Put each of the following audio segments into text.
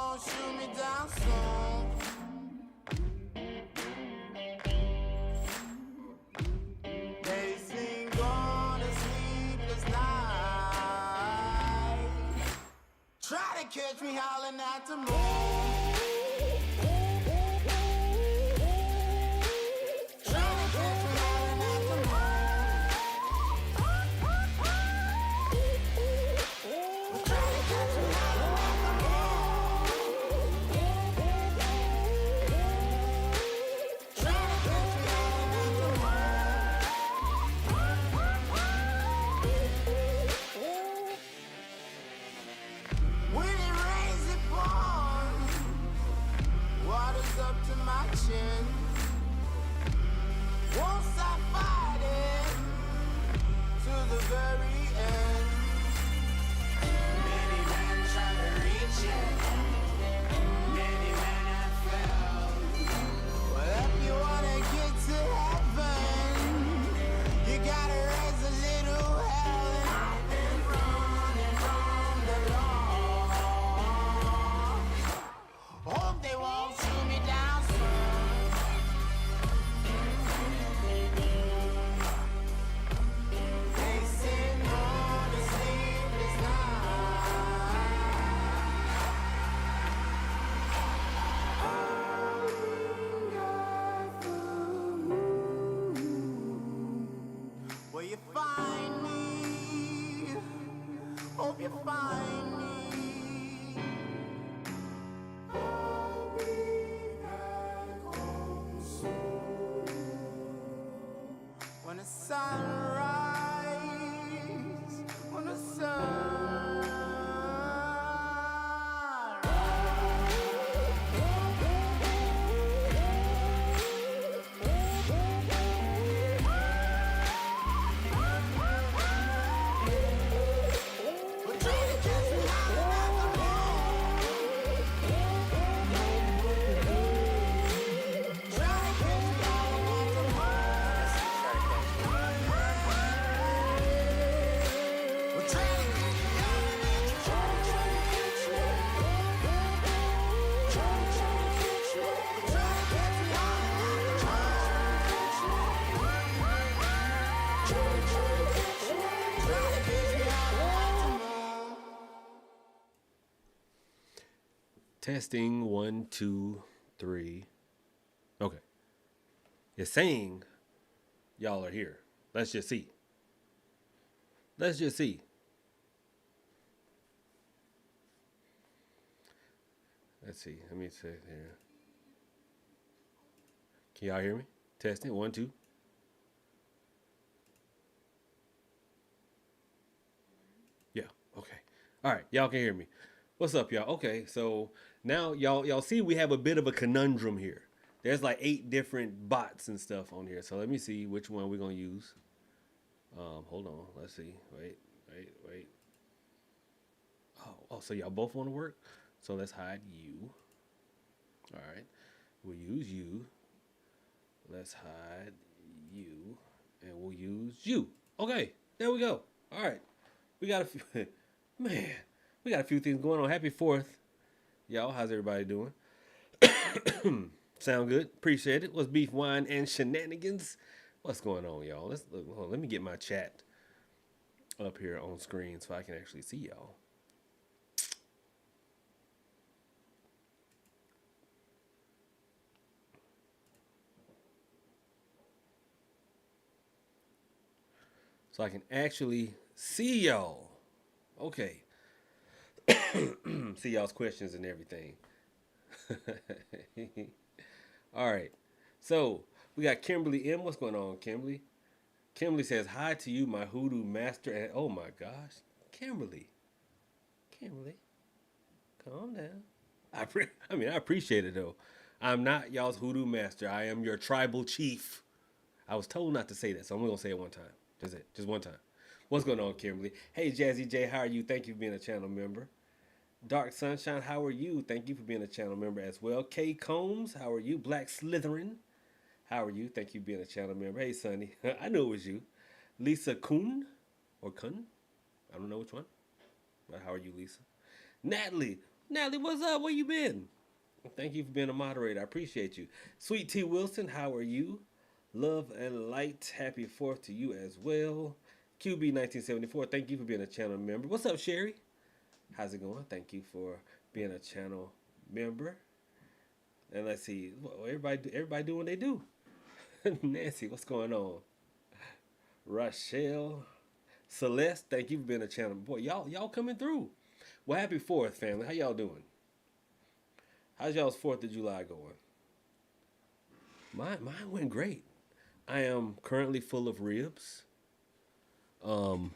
won't shoot me down soon. They sing on a sleepless night. Try to catch me howling at the moon. Won't stop fighting to the very end. Many men try to reach it, many men have failed. Well, if you wanna get to heaven, you gotta raise a little hell. And I've been running from the law. Hope they won't shoot me down soon. Will you find me? Hope you find me. I'll be back home soon. When the sun rises, when the sun Testing 1, 2, 3. Okay. It's saying y'all are here. Let's just see. Let's just see. Let's see. Let me say here. Can y'all hear me? Testing 1, 2. Yeah. Okay. All right. Y'all can hear me. What's up, y'all? Okay, so now y'all see we have a bit of a conundrum here. There's like 8 different bots and stuff on here. So let me see which one we're gonna use. Hold on. Let's see. Wait. Oh, so y'all both want to work? So let's hide you. All right. We'll use you. Let's hide you, and we'll use you. Okay, there we go. All right, we got a few. Man. We got a few things going on. Happy 4th. Y'all, how's everybody doing? Sound good? Appreciate it. What's beef, wine, and shenanigans? What's going on, y'all? Let's look. Hold on, let me get my chat up here on screen so I can actually see y'all. So I can actually see y'all. Okay. See y'all's questions and everything. All right. So we got Kimberly M. What's going on, Kimberly? Kimberly says, hi to you, my Hoodoo master. And oh my gosh, Kimberly, calm down. I appreciate it though. I'm not y'all's Hoodoo master. I am your tribal chief. I was told not to say that, so I'm only gonna say it one time. That's it. Just one time. What's going on, Kimberly? Hey, Jazzy J, how are you? Thank you for being a channel member. Dark Sunshine, how are you? Thank you for being a channel member as well. K Combs, how are you? Black Slytherin, how are you? Thank you for being a channel member. Hey, Sonny, I knew it was you. Lisa Kuhn, or Kun, I don't know which one, but how are you, Lisa? Natalie, Natalie, what's up? Where you been? Thank you for being a moderator. I appreciate you. Sweet T Wilson, how are you? Love and light. Happy 4th to you as well. QB 1974, thank you for being a channel member. What's up, Sherry? How's it going? Thank you for being a channel member. And let's see, everybody doing what they do. Nancy, what's going on? Rochelle, Celeste, thank you for being a channel. Boy, y'all coming through. Well, happy 4th, family. How y'all doing? How's y'all's 4th of July going? Mine went great. I am currently full of ribs. Um,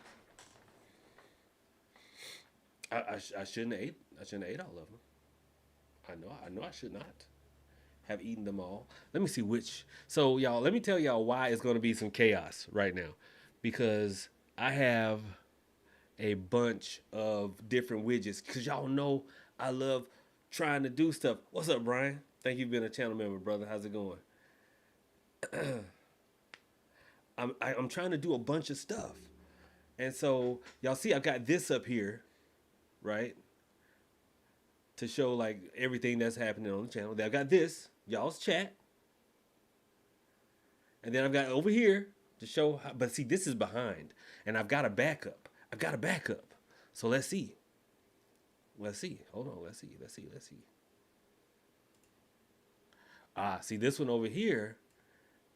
I shouldn't have ate. I shouldn't have ate all of them. I know I should not have eaten them all. Let me see which. So y'all, let me tell y'all why it's going to be some chaos right now, because I have a bunch of different widgets. Because y'all know I love trying to do stuff. What's up, Brian? Thank you for being a channel member, brother. How's it going? I'm trying to do a bunch of stuff. And so y'all see I got this up here, right? To show like everything that's happening on the channel. Then I got this, y'all's chat. And then I've got over here to show how, but see, this is behind. And I've got a backup. So let's see. Hold on, let's see. See, this one over here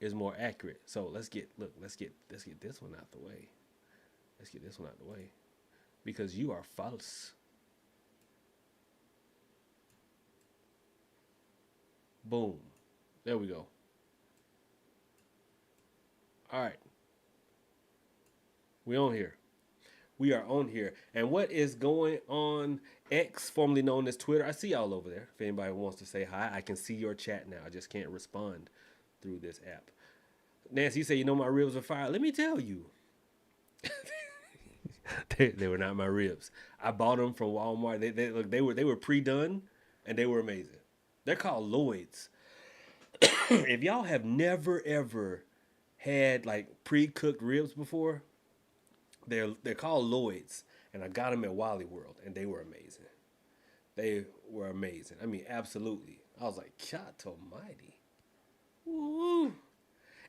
is more accurate. So let's get this one out the way. Because you are false. Boom. There we go. All right. We are on here. And what is going on? X, formerly known as Twitter. I see y'all over there. If anybody wants to say hi, I can see your chat now. I just can't respond through this app. Nancy, you say you know my ribs are fire. Let me tell you. They were not my ribs. I bought them from Walmart. They were pre-done and they were amazing. They're called Lloyd's. If y'all have never ever had like pre-cooked ribs before, they're called Lloyd's, and I got them at Wally World, and they were amazing. I mean, absolutely. I was like, God Almighty, woo!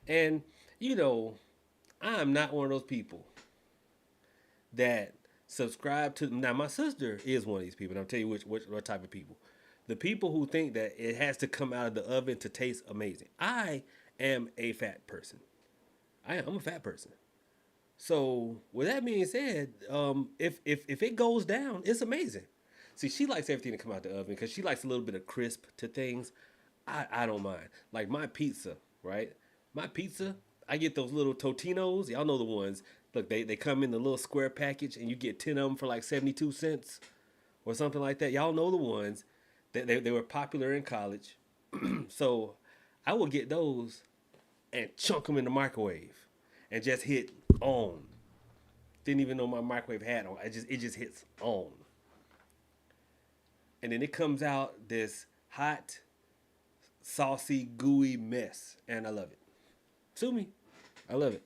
And you know, I'm not one of those people that subscribe to. Now, my sister is one of these people, and I'll tell you what type of people. The people who think that it has to come out of the oven to taste amazing. I am a fat person. I'm a fat person. So with that being said, if it goes down, it's amazing. See, she likes everything to come out the oven because she likes a little bit of crisp to things. I don't mind. Like my pizza, right? My pizza, I get those little Totinos. Y'all know the ones. Look, they come in the little square package, and you get 10 of them for like 72 cents or something like that. Y'all know the ones. They were popular in college. So I would get those and chunk them in the microwave and just hit on. Didn't even know my microwave had on. It just hits on. And then it comes out this hot, saucy, gooey mess. And I love it. Sue me. I love it.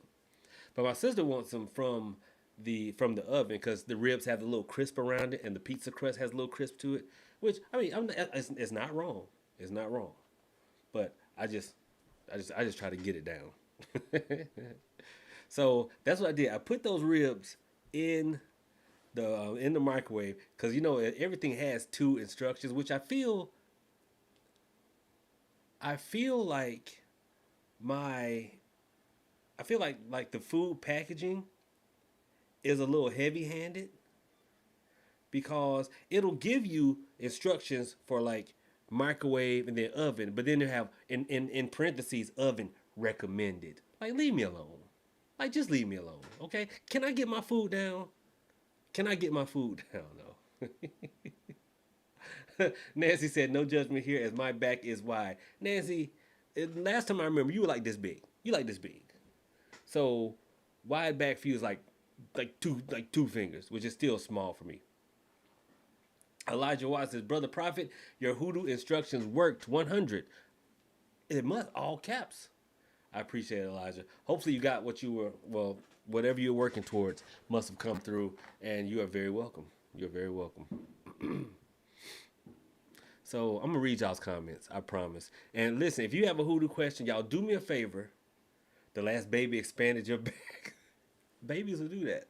But my sister wants them from the oven because the ribs have a little crisp around it and the pizza crust has a little crisp to it. Which, I mean, it's not wrong. It's not wrong. But I just try to get it down. So that's what I did. I put those ribs in the microwave because you know everything has 2 instructions, which I feel like like the food packaging is a little heavy-handed because it'll give you instructions for like microwave and then oven, but then they have in parentheses oven recommended. Like leave me alone. Like just leave me alone, okay? Can I get my food down? No. Nancy said no judgment here as my back is wide. Nancy, last time I remember you were like this big. You like this big. So wide back feels like two fingers, which is still small for me. Elijah Watts says, Brother Prophet, your Hoodoo instructions worked 100. It must, all caps. I appreciate it, Elijah. Hopefully you got what you were, whatever you're working towards must have come through, and you are very welcome. You're very welcome. So I'm gonna read y'all's comments. I promise. And listen, if you have a hoodoo question, y'all do me a favor. The last baby expanded your bag. Babies will do that.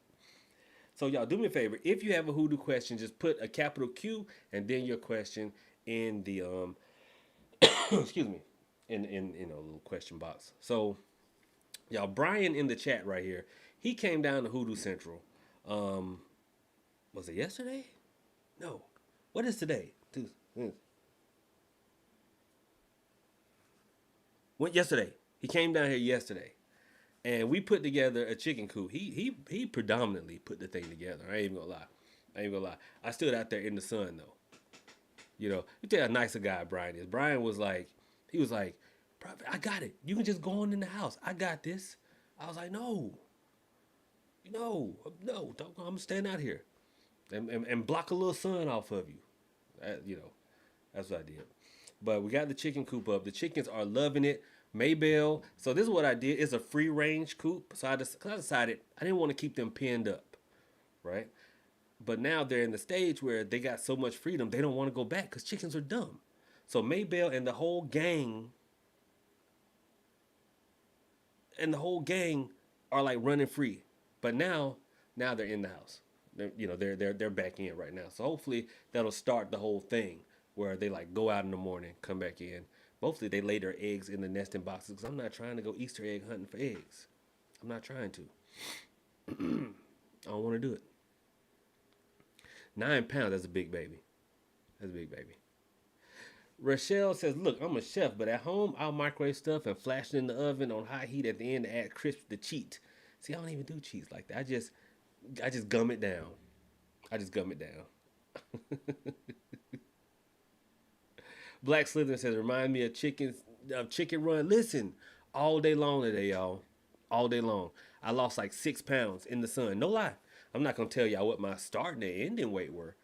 So y'all do me a favor. If you have a hoodoo question, just put a capital Q and then your question in the excuse me, in you know, a little question box. So y'all, Brian in the chat right here, he came down to Hoodoo Central. Um, was it yesterday? No. What is today? Tuesday. Went yesterday. He came down here yesterday, and we put together a chicken coop. He predominantly put the thing together. I ain't even gonna lie. I ain't gonna lie. I stood out there in the sun though. You know, you tell how nice a guy Brian is. Brian was like, he was like, Prophet, I got it. You can just go on in the house. I got this. I was like, no, no, don't. I'm gonna stand out here and block a little sun off of you. You know, that's what I did. But we got the chicken coop up. The chickens are loving it. Maybell. So this is what I did. It's a free range coop. So I decided I didn't want to keep them pinned up, right? But now they're in the stage where they got so much freedom they don't want to go back because chickens are dumb. So Maybell and the whole gang are like running free. But now they're in the house. They're back in right now. So hopefully that'll start the whole thing where they like go out in the morning, come back in. Hopefully they lay their eggs in the nesting boxes because I'm not trying to go Easter egg hunting for eggs. I'm not trying to. I don't want to do it. 9 pounds, that's a big baby. That's a big baby. Rochelle says, look, I'm a chef, but at home I'll microwave stuff and flash it in the oven on high heat at the end to add crisp to cheat. See, I don't even do cheese like that. I just gum it down. I just gum it down. Black Slytherin says, remind me of chicken run. Listen, all day long today, y'all. All day long. I lost like 6 pounds in the sun. No lie. I'm not going to tell y'all what my starting and ending weight were.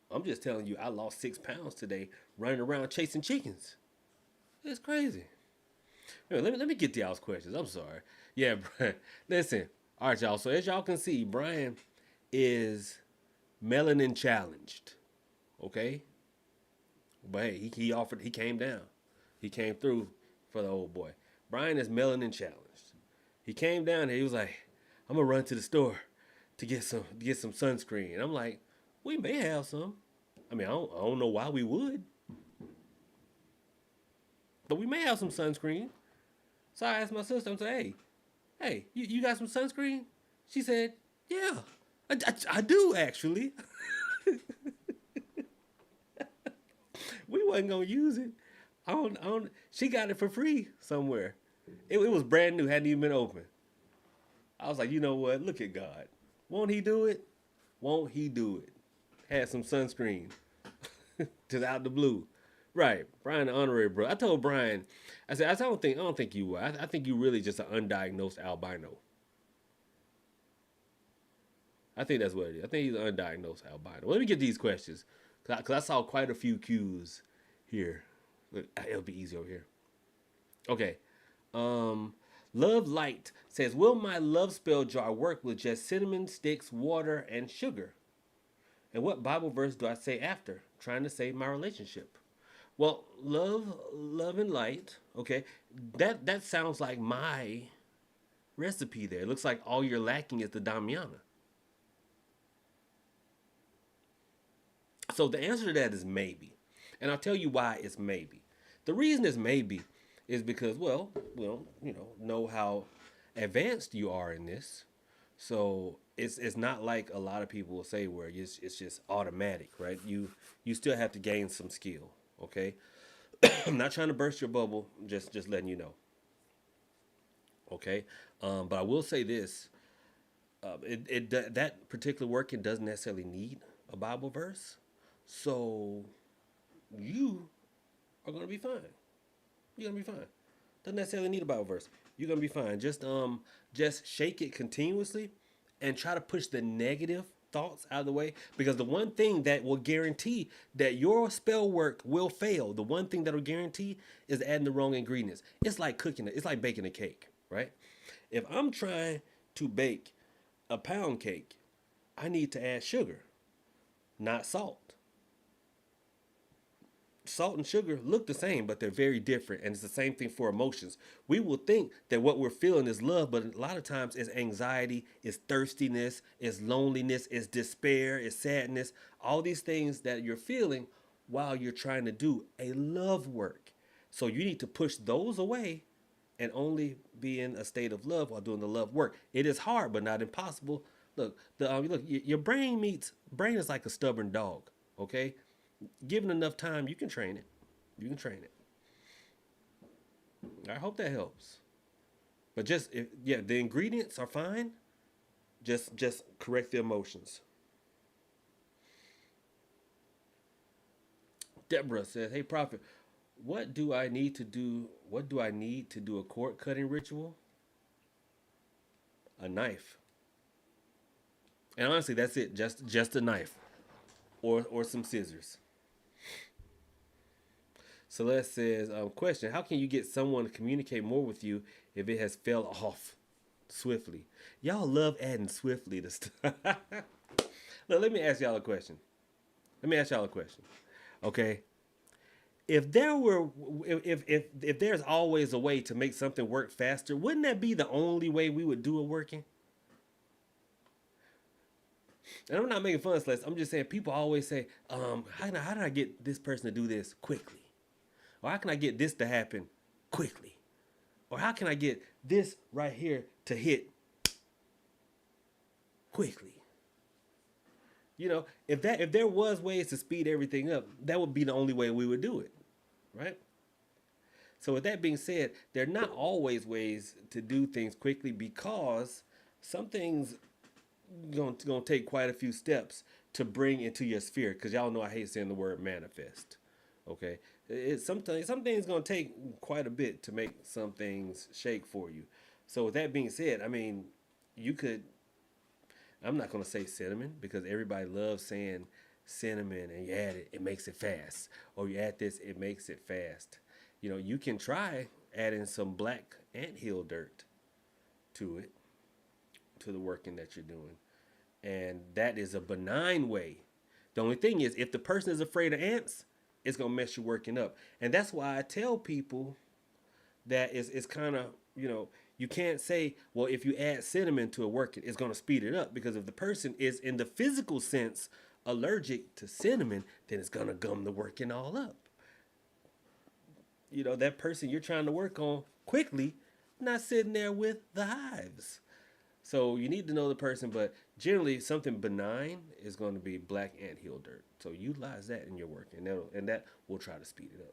I'm just telling you I lost 6 pounds today running around chasing chickens. It's crazy. Anyway, let me get to y'all's questions. I'm sorry. Yeah, Brian. Listen. All right, y'all. So as y'all can see, Brian is melanin challenged. Okay? But hey, he came down. He came through for the old boy. Brian is melanin challenged. He came down here. He was like, I'm going to run to the store to get some sunscreen. And I'm like, we may have some. I mean, I don't know why we would. But we may have some sunscreen. So I asked my sister, I'm saying, hey, you got some sunscreen? She said, yeah, I do actually. We wasn't going to use it. She got it for free somewhere. It was brand new, hadn't even been open. I was like, you know what? Look at God. Won't he do it? Won't he do it? Had some sunscreen. Just out the blue. Right. Brian, the honorary bro. I told Brian, I said, I don't think you were. I think you really just an undiagnosed albino. I think that's what it is. I think he's an undiagnosed albino. Let me get these questions. Because I saw quite a few Q's here. It'll be easy over here. Okay. Love Light says, will my love spell jar work with just cinnamon sticks, water, and sugar? And what Bible verse do I say after? Trying to save my relationship. Well, love and light. Okay. That sounds like my recipe there. It looks like all you're lacking is the Damiana. So the answer to that is maybe. And I'll tell you why it's maybe. The reason it's maybe is because, well, we don't, know how advanced you are in this. So it's not like a lot of people will say where it's just automatic, right? You still have to gain some skill, okay? I'm not trying to burst your bubble, just letting you know. Okay? But I will say this. That particular working doesn't necessarily need a Bible verse. So you are going to be fine. You're going to be fine. Doesn't necessarily need a Bible verse. You're going to be fine. Just shake it continuously and try to push the negative thoughts out of the way, because the one thing that will guarantee that your spell work will fail, the one thing that will guarantee is adding the wrong ingredients. It's like cooking it. It's like baking a cake, right? If I'm trying to bake a pound cake, I need to add sugar, not salt. salt and sugar look the same, but they're very different. And it's the same thing for emotions. We will think that what we're feeling is love, but a lot of times it's anxiety, it's thirstiness, it's loneliness, it's despair, it's sadness, all these things that you're feeling while you're trying to do a love work. So you need to push those away and only be in a state of love while doing the love work. It is hard, but not impossible. Look, your brain is like a stubborn dog. Okay, given enough time, you can train it. You can train it. I hope that helps. But yeah, the ingredients are fine. Just correct the emotions. Deborah says, "Hey, Prophet, what do I need to do? What do I need to do a cord cutting ritual? A knife. And honestly, that's it. Just a knife, or some scissors." Celeste says, question: how can you get someone to communicate more with you if it has fell off swiftly? Y'all love adding swiftly to stuff. Look, let me ask y'all a question. Okay, if there were, if there's always a way to make something work faster, wouldn't that be the only way we would do it working? And I'm not making fun of Celeste. I'm just saying people always say, how did I get this person to do this quickly? Or how can I get this to happen quickly? Or how can I get this right here to hit quickly? You know, if there was ways to speed everything up, that would be the only way we would do it, right? So with that being said, there are not always ways to do things quickly because some things gonna take quite a few steps to bring into your sphere. Because y'all know I hate saying the word manifest. Okay, sometimes some things gonna take quite a bit to make some things shake for you. So with that being said, I mean, you could. I'm not gonna say cinnamon because everybody loves saying cinnamon, and you add it, it makes it fast, or you add this, it makes it fast. You know, you can try adding some black anthill dirt to it, to the working that you're doing, and that is a benign way. The only thing is, if the person is afraid of ants, it's gonna mess your working up, and that's why I tell people that it's kind of, you know, you can't say, well, if you add cinnamon to a working, it's going to speed it up, because if the person is in the physical sense allergic to cinnamon, then it's going to gum the working all up. You know, that person you're trying to work on quickly, not sitting there with the hives. So you need to know the person, but generally something benign is going to be black anthill dirt. So utilize that in your work, and that will try to speed it up.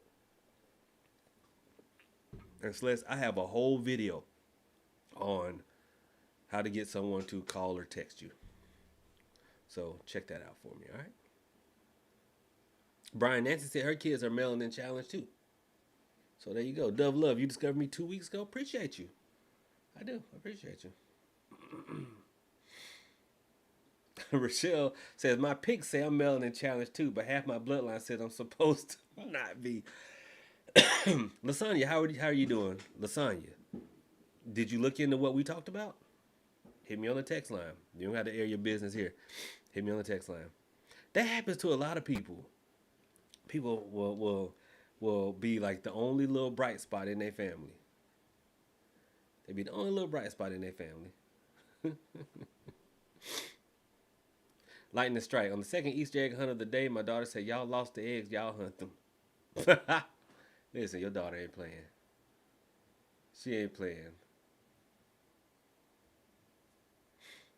And Celeste, I have a whole video on how to get someone to call or text you. So check that out for me, all right? Brian Nancy said her kids are melanin challenged too. So there you go. Dove Love, you discovered me 2 weeks ago. Appreciate you. I do. Appreciate you. Rochelle says, my pics say I'm melanin challenged too, but half my bloodline says I'm supposed to not be. Lasagna, how are you doing? Lasagna, did you look into what we talked about? Hit me on the text line. You don't have to air your business here. Hit me on the text line. That happens to a lot of people. People will be like the only little bright spot in their family. They be the only little bright spot in their family. Lightning strike. On the second Easter egg hunt of the day, my daughter said, y'all lost the eggs, y'all hunt them. Listen, your daughter ain't playing. She ain't playing.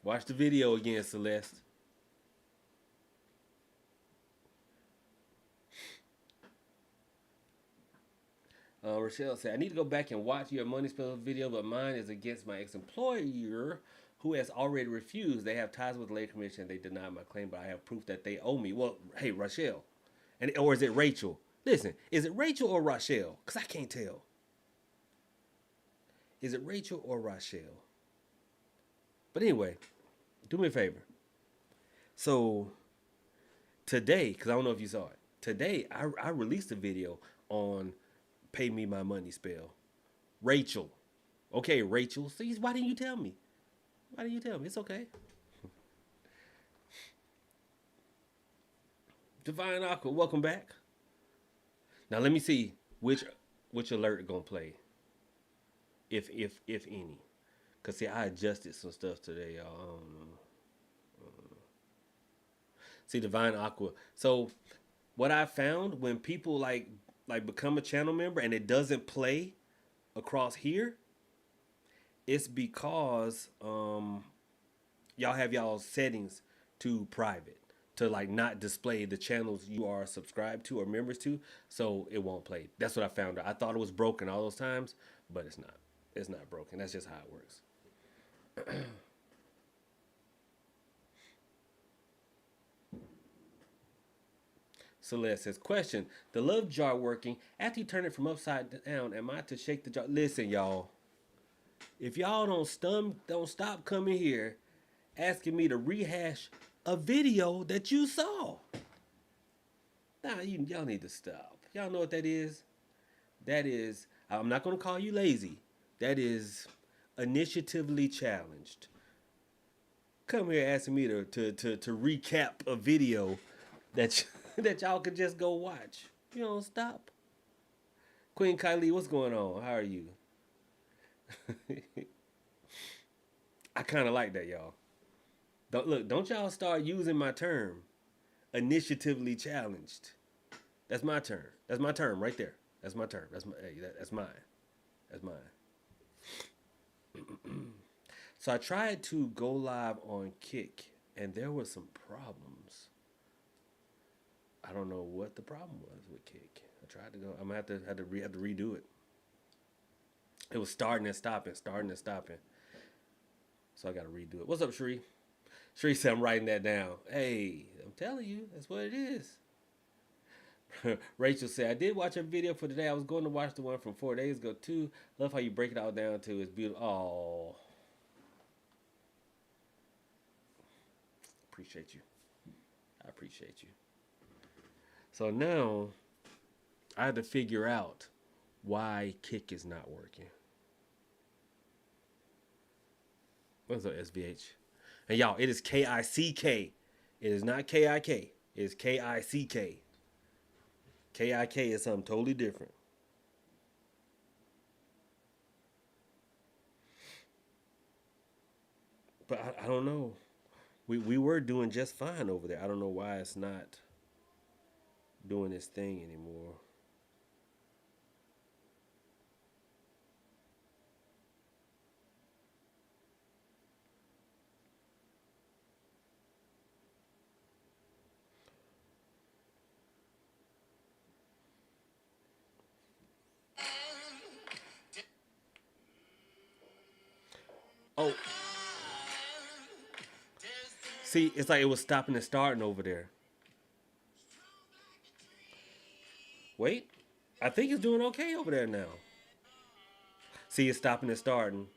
Watch the video again, Celeste. Rochelle said, I need to go back and watch your money spell video, but mine is against my ex-employer who has already refused. They have ties with the Labor Commission. They denied my claim, but I have proof that they owe me. Well, hey, Rochelle. Or is it Rachel? Listen, is it Rachel or Rochelle? Because I can't tell. Is it Rachel or Rochelle? But anyway, do me a favor. So today, because I don't know if you saw it, today I released a video on Pay Me My Money spell. Rachel. Okay, Rachel. See, why didn't you tell me? Why didn't you tell me? It's okay. Divine Aqua, welcome back. Now let me see which alert gonna play, if any. Cause see, I adjusted some stuff today, y'all. I don't know. See, Divine Aqua. So what I found when people like become a channel member and it doesn't play across here, it's because y'all have y'all settings to private to like not display the channels you are subscribed to or members to, so it won't play. That's what I found out. I thought it was broken all those times, but it's not. It's not broken. That's just how it works. Celeste says, question, the love jar working, after you turn it from upside down, am I to shake the jar? Listen, y'all, if y'all don't stop coming here asking me to rehash a video that you saw. Nah, y'all need to stop. Y'all know what that is? That is, I'm not going to call you lazy. That is initiatively challenged. Come here asking me to recap a video that that y'all could just go watch. You don't stop. Queen Kylie, what's going on? How are you? I kind of like that, y'all. Don't y'all start using my term, initiatively challenged. That's my term. That's my term right there. That's my term. That's mine. That's mine. So I tried to go live on Kick, and there were some problems. I don't know what the problem was with Kick. I tried to go. I'm gonna have to redo it. It was starting and stopping. So I gotta redo it. What's up, Shree? Shree said I'm writing that down. Hey, I'm telling you, that's what it is. Rachel said, I did watch a video for today. I was going to watch the one from 4 days ago too. Love how you break it all down too. It's beautiful. Oh, appreciate you. I appreciate you. So now I had to figure out why Kick is not working. What's up, SVH? And y'all, it is Kick. It is not KIK. It is KICK. KIK is something totally different. But I don't know. We were doing just fine over there. I don't know why it's not doing its thing anymore. Oh. See, it's like it was stopping and starting over there. Wait. I think it's doing okay over there now. See, it's stopping and starting.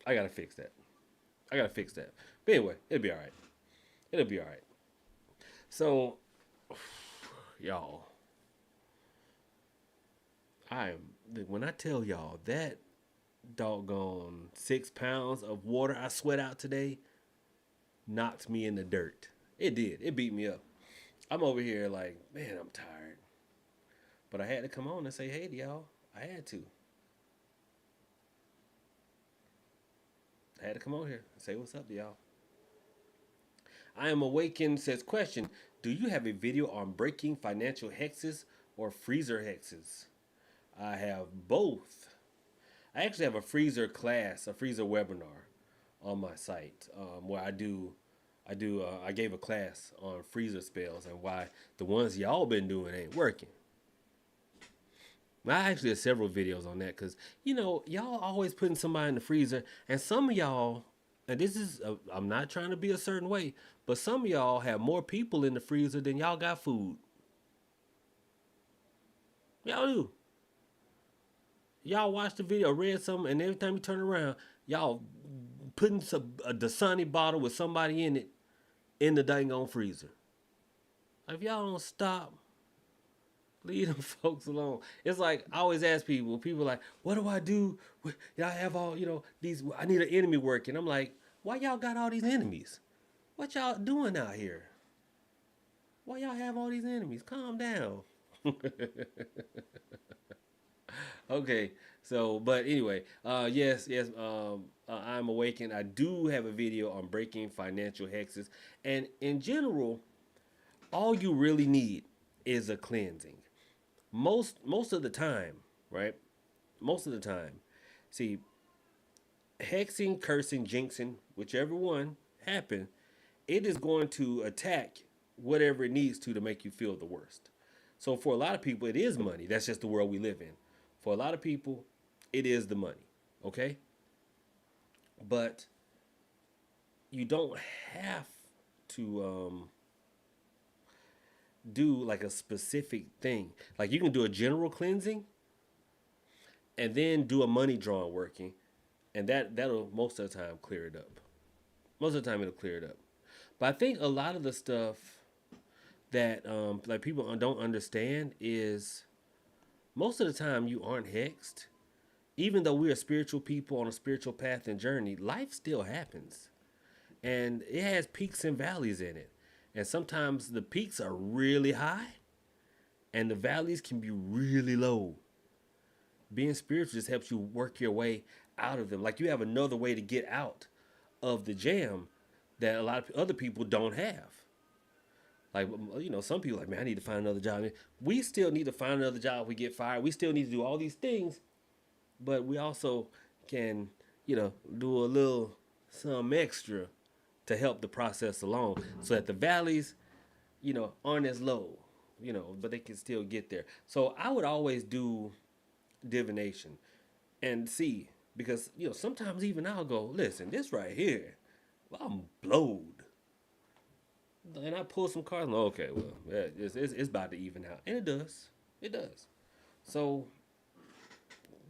I gotta fix that. But anyway, it'll be alright. So, y'all, when I tell y'all that doggone 6 pounds of water I sweat out today knocked me in the dirt. It did. It beat me up. I'm over here like, man, I'm tired. But I had to come on and say hey to y'all. I had to come on here and say what's up to y'all. I am awakened says, question, do you have a video on breaking financial hexes or freezer hexes? I have both. I actually have a freezer class, a freezer webinar on my site where I gave a class on freezer spells and why the ones y'all been doing ain't working. I actually have several videos on that because, y'all always putting somebody in the freezer, and some of y'all, and this is, I'm not trying to be a certain way, but some of y'all have more people in the freezer than y'all got food. Y'all do. Y'all watch the video, read something, and every time you turn around, y'all putting a Dasani bottle with somebody in it in the dang on freezer. If y'all don't stop, leave them folks alone. It's like I always ask people are like, what do I do? Y'all have all, these, I need an enemy working. I'm like, why y'all got all these enemies? What y'all doing out here? Why y'all have all these enemies? Calm down. Okay, so but anyway, yes, I'm awakened. I do have a video on breaking financial hexes, and in general, all you really need is a cleansing. Most of the time, right? Most of the time, see, hexing, cursing, jinxing, whichever one happen, it is going to attack whatever it needs to make you feel the worst. So for a lot of people, it is money. That's just the world we live in. For a lot of people, it is the money. Okay, but you don't have to do like a specific thing. Like you can do a general cleansing and then do a money drawing working, and that'll most of the time clear it up. Most of the time it'll clear it up. But I think a lot of the stuff that like people don't understand is most of the time you aren't hexed. Even though we're spiritual people on a spiritual path and journey, life still happens. And it has peaks and valleys in it. And sometimes the peaks are really high and the valleys can be really low. Being spiritual just helps you work your way out of them. Like you have another way to get out of the jam that a lot of other people don't have. Like, some people are like, man, I need to find another job. We still need to find another job if we get fired. We still need to do all these things, but we also can, do a little some extra to help the process along so that the valleys, aren't as low, but they can still get there. So I would always do divination and see, because, sometimes even I'll go, listen, this right here, well, I'm blowed. And I pull some cards. And, okay, well, it's about to even out, and it does. It does. So,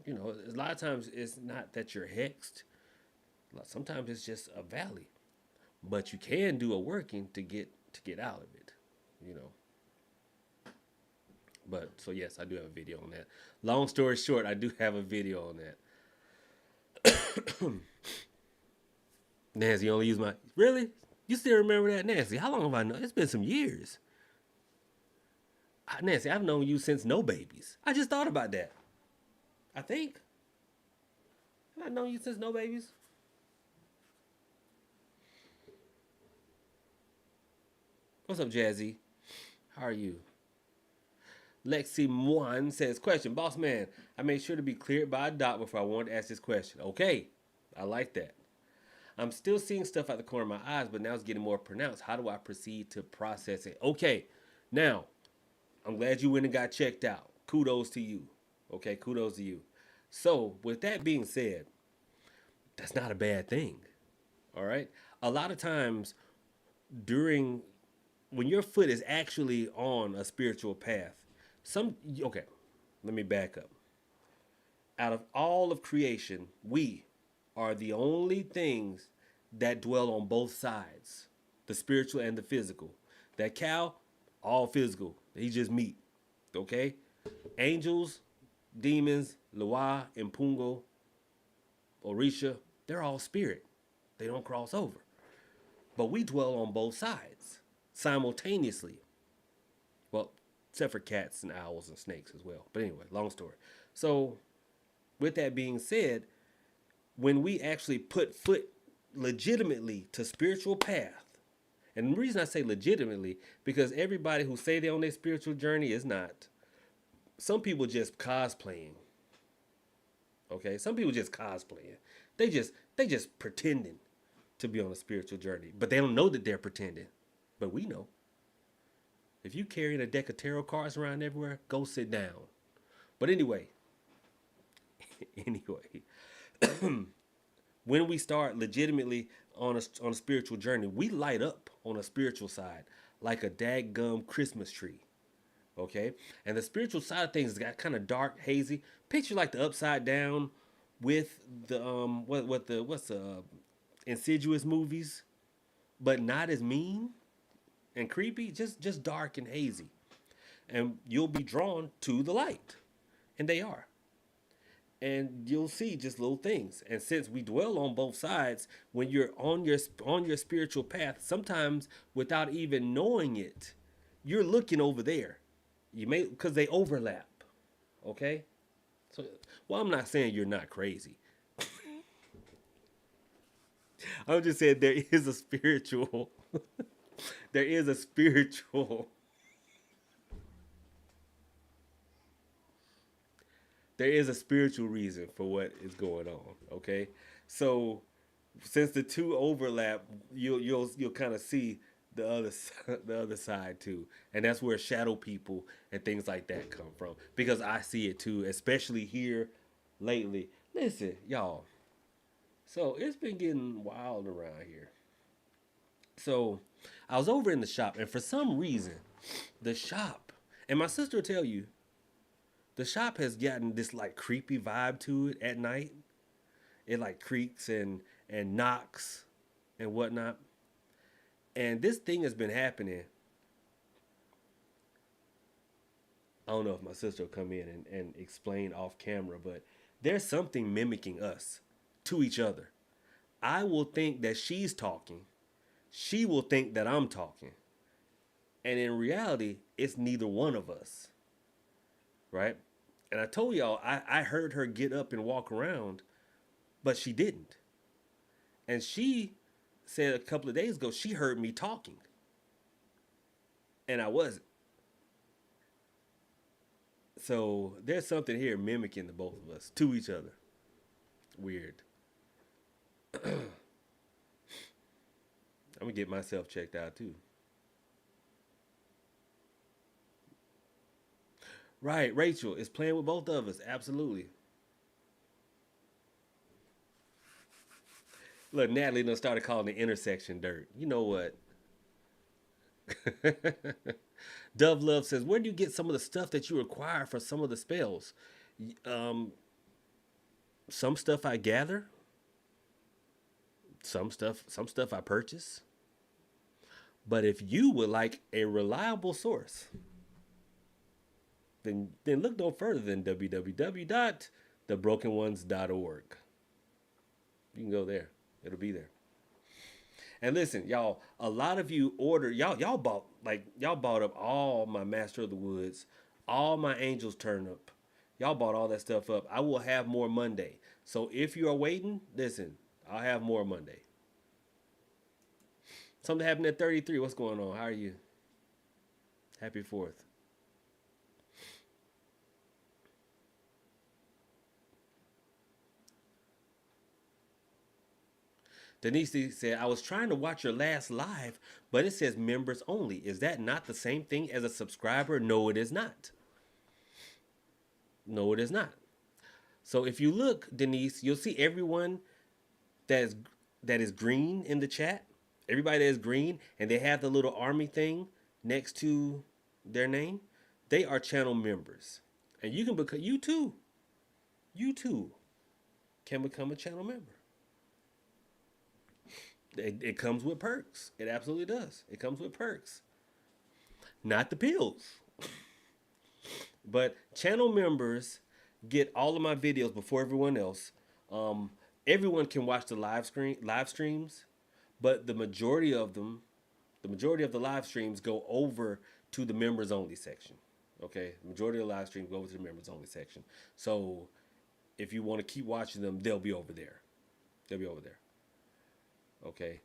a lot of times it's not that you're hexed. Sometimes it's just a valley, but you can do a working to get out of it. But so yes, I do have a video on that. Long story short, I do have a video on that. Nancy only use my really. You still remember that, Nancy? How long have I known? It's been some years. Nancy, I've known you since no babies. I just thought about that. I think. Have I known you since no babies? What's up, Jazzy? How are you? Lexi Moine says, question, boss man, I made sure to be cleared by a doc before I wanted to ask this question. Okay, I like that. I'm still seeing stuff out the corner of my eyes, but now it's getting more pronounced. How do I proceed to process it? Okay, now, I'm glad you went and got checked out. Kudos to you. Okay, kudos to you. So, with that being said, that's not a bad thing. All right? A lot of times, when your foot is actually on a spiritual path, let me back up. Out of all of creation, we are the only things that dwell on both sides, the spiritual and the physical. That cow, all physical. He's just meat. Okay? Angels, demons, Loa, Impungo, Orisha, they're all spirit. They don't cross over. But we dwell on both sides simultaneously. Well, except for cats and owls and snakes as well. But anyway, long story. So, with that being said, when we actually put foot legitimately to spiritual path, and the reason I say legitimately, because everybody who say they're on their spiritual journey is not. Some people just cosplaying. Okay? Some people just cosplaying. They just pretending to be on a spiritual journey. But they don't know that they're pretending. But we know. If you carrying a deck of tarot cards around everywhere, go sit down. But anyway, when we start legitimately on a spiritual journey, we light up on a spiritual side like a daggum Christmas tree. Okay? And the spiritual side of things got kind of dark, hazy. Picture like the upside down with the what's the Insidious movies, but not as mean and creepy, just dark and hazy. And you'll be drawn to the light. And they are. and you'll see just little things. And since we dwell on both sides, when you're on your spiritual path, sometimes without even knowing it, you're looking over there. You may, because they overlap. Okay, so well, I'm not saying you're not crazy. I'm just saying there is a spiritual, there is a spiritual, there is a spiritual reason for what is going on. Okay, so since the two overlap, you'll kind of see the the other side too, and that's where shadow people and things like that come from. Because I see it too, especially here lately. Listen, y'all. So it's been getting wild around here. So I was over in the shop, and for some reason, the shop, and my sister will tell you, the shop has gotten this like creepy vibe to it at night. It like creaks and knocks and whatnot. And this thing has been happening. I don't know if my sister will come in and explain off camera, but there's something mimicking us to each other. I will think that she's talking. She will think that I'm talking. And in reality, it's neither one of us. Right? And I told y'all, I heard her get up and walk around, but she didn't. And she said a couple of days ago, she heard me talking. And I wasn't. So there's something here mimicking the both of us to each other. Weird. I'm gonna get myself checked out too. Right, Rachel is playing with both of us. Absolutely. Look, Natalie done started calling the intersection dirt. You know what? Dove Love says, where do you get some of the stuff that you require for some of the spells? Um, some stuff I gather, some stuff I purchase. But if you would like a reliable source, then look no further than www.thebrokenOnes.org. You can go there. It'll be there. And listen, y'all, a lot of you order y'all bought up all my Master of the Woods, all my Angels Turnip. Y'all bought all that stuff up. I will have more Monday. So if you are waiting, listen, I'll have more Monday. Something happened at 33. What's going on? How are you? Happy 4th. Denise said, I was trying to watch your last live, but it says members only. Is that not the same thing as a subscriber? No, it is not. No, it is not. So if you look, Denise, you'll see everyone that is that is green in the chat. Everybody that is green and they have the little army thing next to their name. They are channel members. And you can become you too can become a channel member. It comes with perks. It absolutely does. It comes with perks. Not the pills. But channel members get all of my videos before everyone else. Everyone can watch the live streams, but the majority of them, the majority of the live streams go over to the members only section. Okay, the majority of the live streams go over to the members only section. So if you want to keep watching them, they'll be over there. They'll be over there. Okay.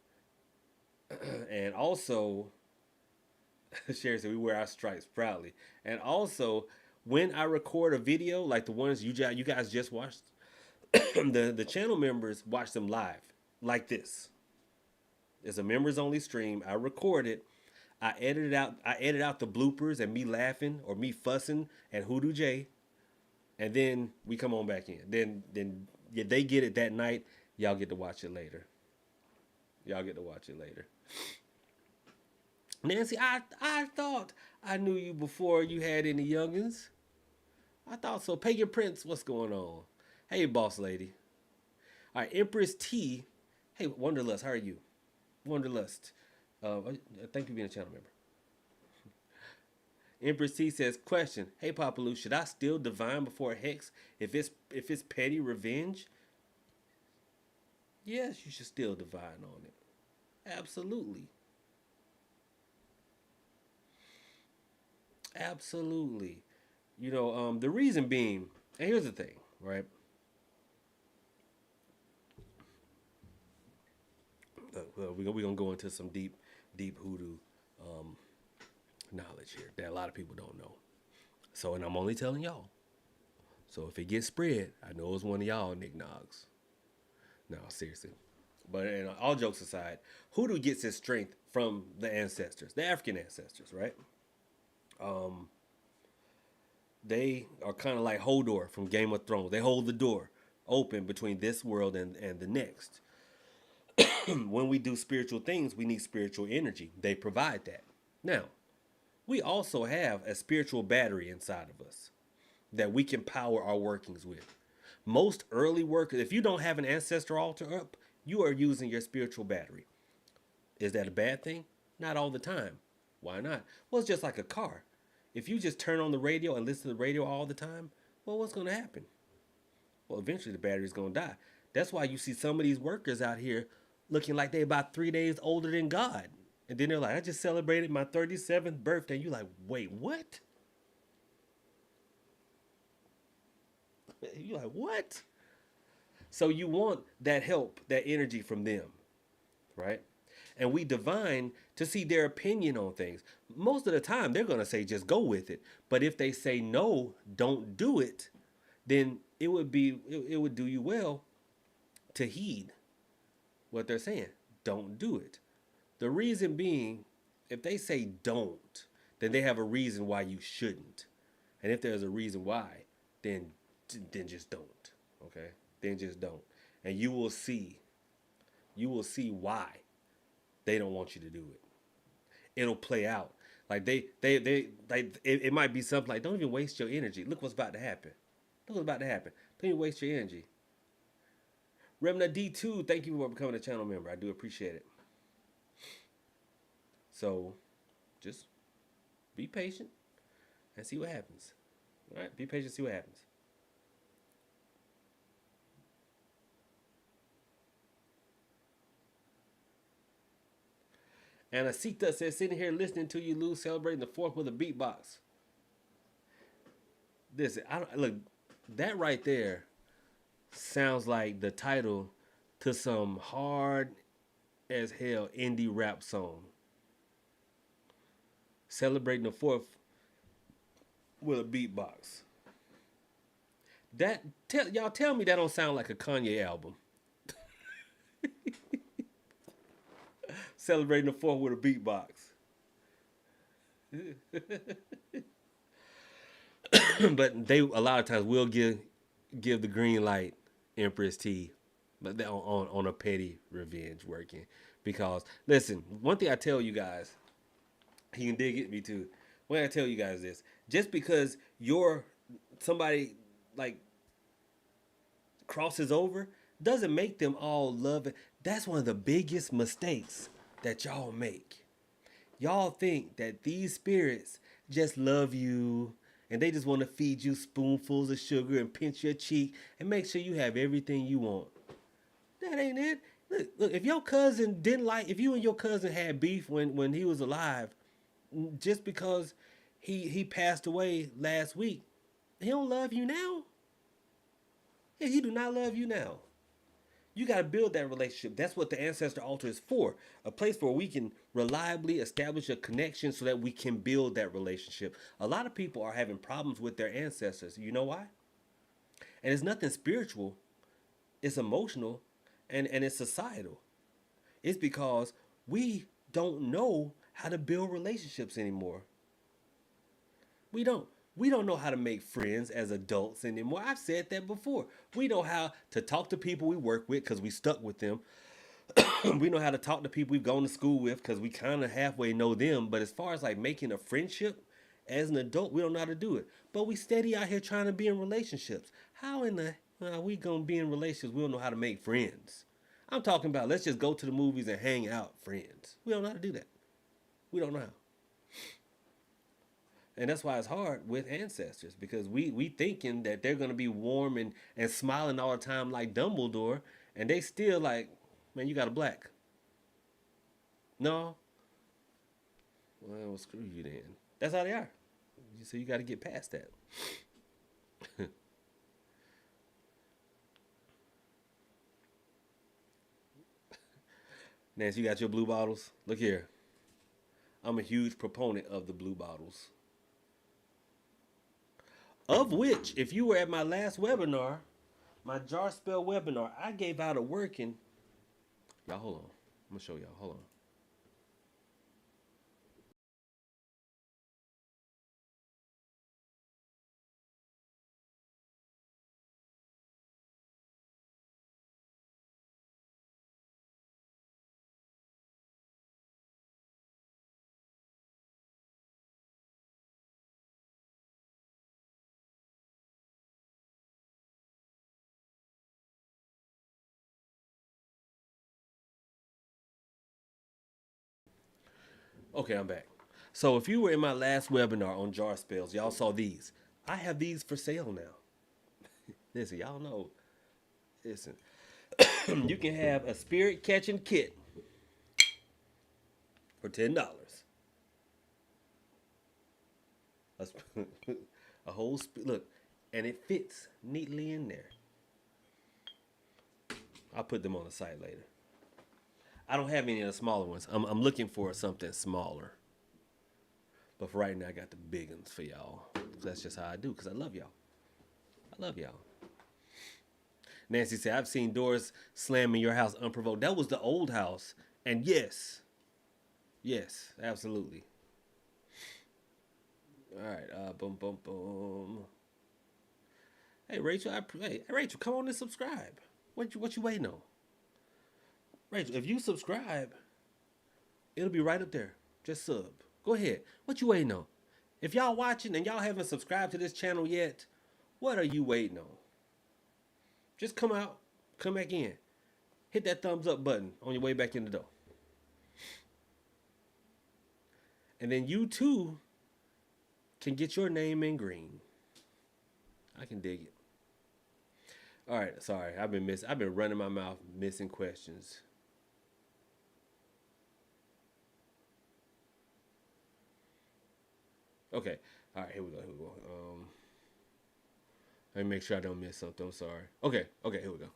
And also, Sherry said we wear our stripes proudly. And also, when I record a video like the ones you guys just watched, the channel members watch them live like this. It's a members only stream. I record it. I edit it out. I edit out the bloopers and me laughing or me fussing at Hoodoo J, and then we come on back in. Then yeah, they get it that night. Y'all get to watch it later. Y'all get to watch it later. Nancy, I thought I knew you before you had any youngins. I thought so. Pagan Prince, what's going on? Hey, boss lady. All right, Empress T. Hey, Wonderlust, how are you? Wonderlust. Thank you for being a channel member. Empress T says, question, hey Papalu, should I still divine before a hex if it's petty revenge? Yes, you should still divine on it. Absolutely. Absolutely. The reason being, and here's the thing, right? We're gonna go into some deep hoodoo knowledge here that a lot of people don't know. So, and I'm only telling y'all. So if it gets spread, I know it's one of y'all Nick Nogs. No, seriously. But all jokes aside, hoodoo gets its strength from the ancestors, the African ancestors, right? They are kind of like Hodor from Game of Thrones. They hold the door open between this world and the next. When we do spiritual things, we need spiritual energy. They provide that. Now, we also have a spiritual battery inside of us that we can power our workings with. Most early workers, if you don't have an ancestor altar up, you are using your spiritual battery. Is that a bad thing? Not all the time. Why not? Well, it's just like a car. If you just turn on the radio and listen to the radio all the time, well, what's going to happen? Well, eventually the battery's going to die. That's why you see some of these workers out here looking like they're about 3 days older than God. And then they're like, I just celebrated my 37th birthday. And you're like, wait, what? You're like, what? So you want that help, that energy from them, right? And we divine to see their opinion on things. Most of the time, they're going to say, just go with it. But if they say, no, don't do it, then it would do you well to heed what they're saying. Don't do it. The reason being, if they say don't, then they have a reason why you shouldn't. And if there's a reason why, then just don't. Okay? Then just don't. And you will see why they don't want you to do it. It'll play out. Like it might be something like, don't even waste your energy. Look what's about to happen. Don't even waste your energy. Remna D2, thank you for becoming a channel member. I do appreciate it. So, just be patient and see what happens. All right? Be patient, see what happens. And Asita says, sitting here listening to you, Lou, celebrating the 4th with a beatbox. Look, that right there sounds like the title to some hard as hell indie rap song. Celebrating the 4th with a beatbox. Y'all tell me that don't sound like a Kanye album. Celebrating the 4th with a beatbox. But they a lot of times will give the green light, Empress T, but they on a petty revenge working. Because listen, one thing I tell you guys, you can dig it, me too. When I tell you guys this, just because you're somebody like crosses over doesn't make them all love it. That's one of the biggest mistakes that y'all make. Y'all think that these spirits just love you and they just want to feed you spoonfuls of sugar and pinch your cheek and make sure you have everything you want. That ain't it. Look, if your cousin if you and your cousin had beef when he was alive, just because he passed away last week, he don't love you now. Yeah, he do not love you now. You got to build that relationship. That's what the ancestor altar is for. A place where we can reliably establish a connection so that we can build that relationship. A lot of people are having problems with their ancestors. You know why? And it's nothing spiritual. It's emotional and it's societal. It's because we don't know how to build relationships anymore. We don't. We don't know how to make friends as adults anymore. I've said that before. We know how to talk to people we work with because we stuck with them. We know how to talk to people we've gone to school with because we kind of halfway know them. But as far as like making a friendship as an adult, we don't know how to do it. But we steady out here trying to be in relationships. How in the hell are we going to be in relationships? We don't know how to make friends. I'm talking about let's just go to the movies and hang out friends. We don't know how to do that. We don't know how. And that's why it's hard with ancestors because we thinking that they're gonna be warm and smiling all the time like Dumbledore, and they still like, man, you got a black. No, well, screw you then. That's how they are. So you got to get past that. Nancy, you got your blue bottles. Look here. I'm a huge proponent of the blue bottles. Of which, if you were at my last webinar, my jar spell webinar, I gave out a working. Y'all, hold on. I'm gonna show y'all. Hold on. Okay, I'm back. So if you were in my last webinar on jar spells, y'all saw these. I have these for sale now. Listen, y'all know. Listen, you can have a spirit catching kit for $10. A, a whole look, and it fits neatly in there. I'll put them on the site later. I don't have any of the smaller ones. I'm looking for something smaller. But for right now, I got the big ones for y'all. That's just how I do, because I love y'all. I love y'all. Nancy said, I've seen doors slam in your house unprovoked. That was the old house. And yes, absolutely. All right, boom, boom, boom. Hey, Rachel, hey, Rachel, come on and subscribe. What you waiting on? Rachel, if you subscribe, it'll be right up there. Just sub. Go ahead. What you waiting on? If y'all watching and y'all haven't subscribed to this channel yet, what are you waiting on? Just come out, come back in. Hit that thumbs up button on your way back in the door. And then you too can get your name in green. I can dig it. All right, sorry. I've been running my mouth missing questions. Okay. All right, here we go. Let me make sure I don't miss something. I'm sorry. Okay, here we go.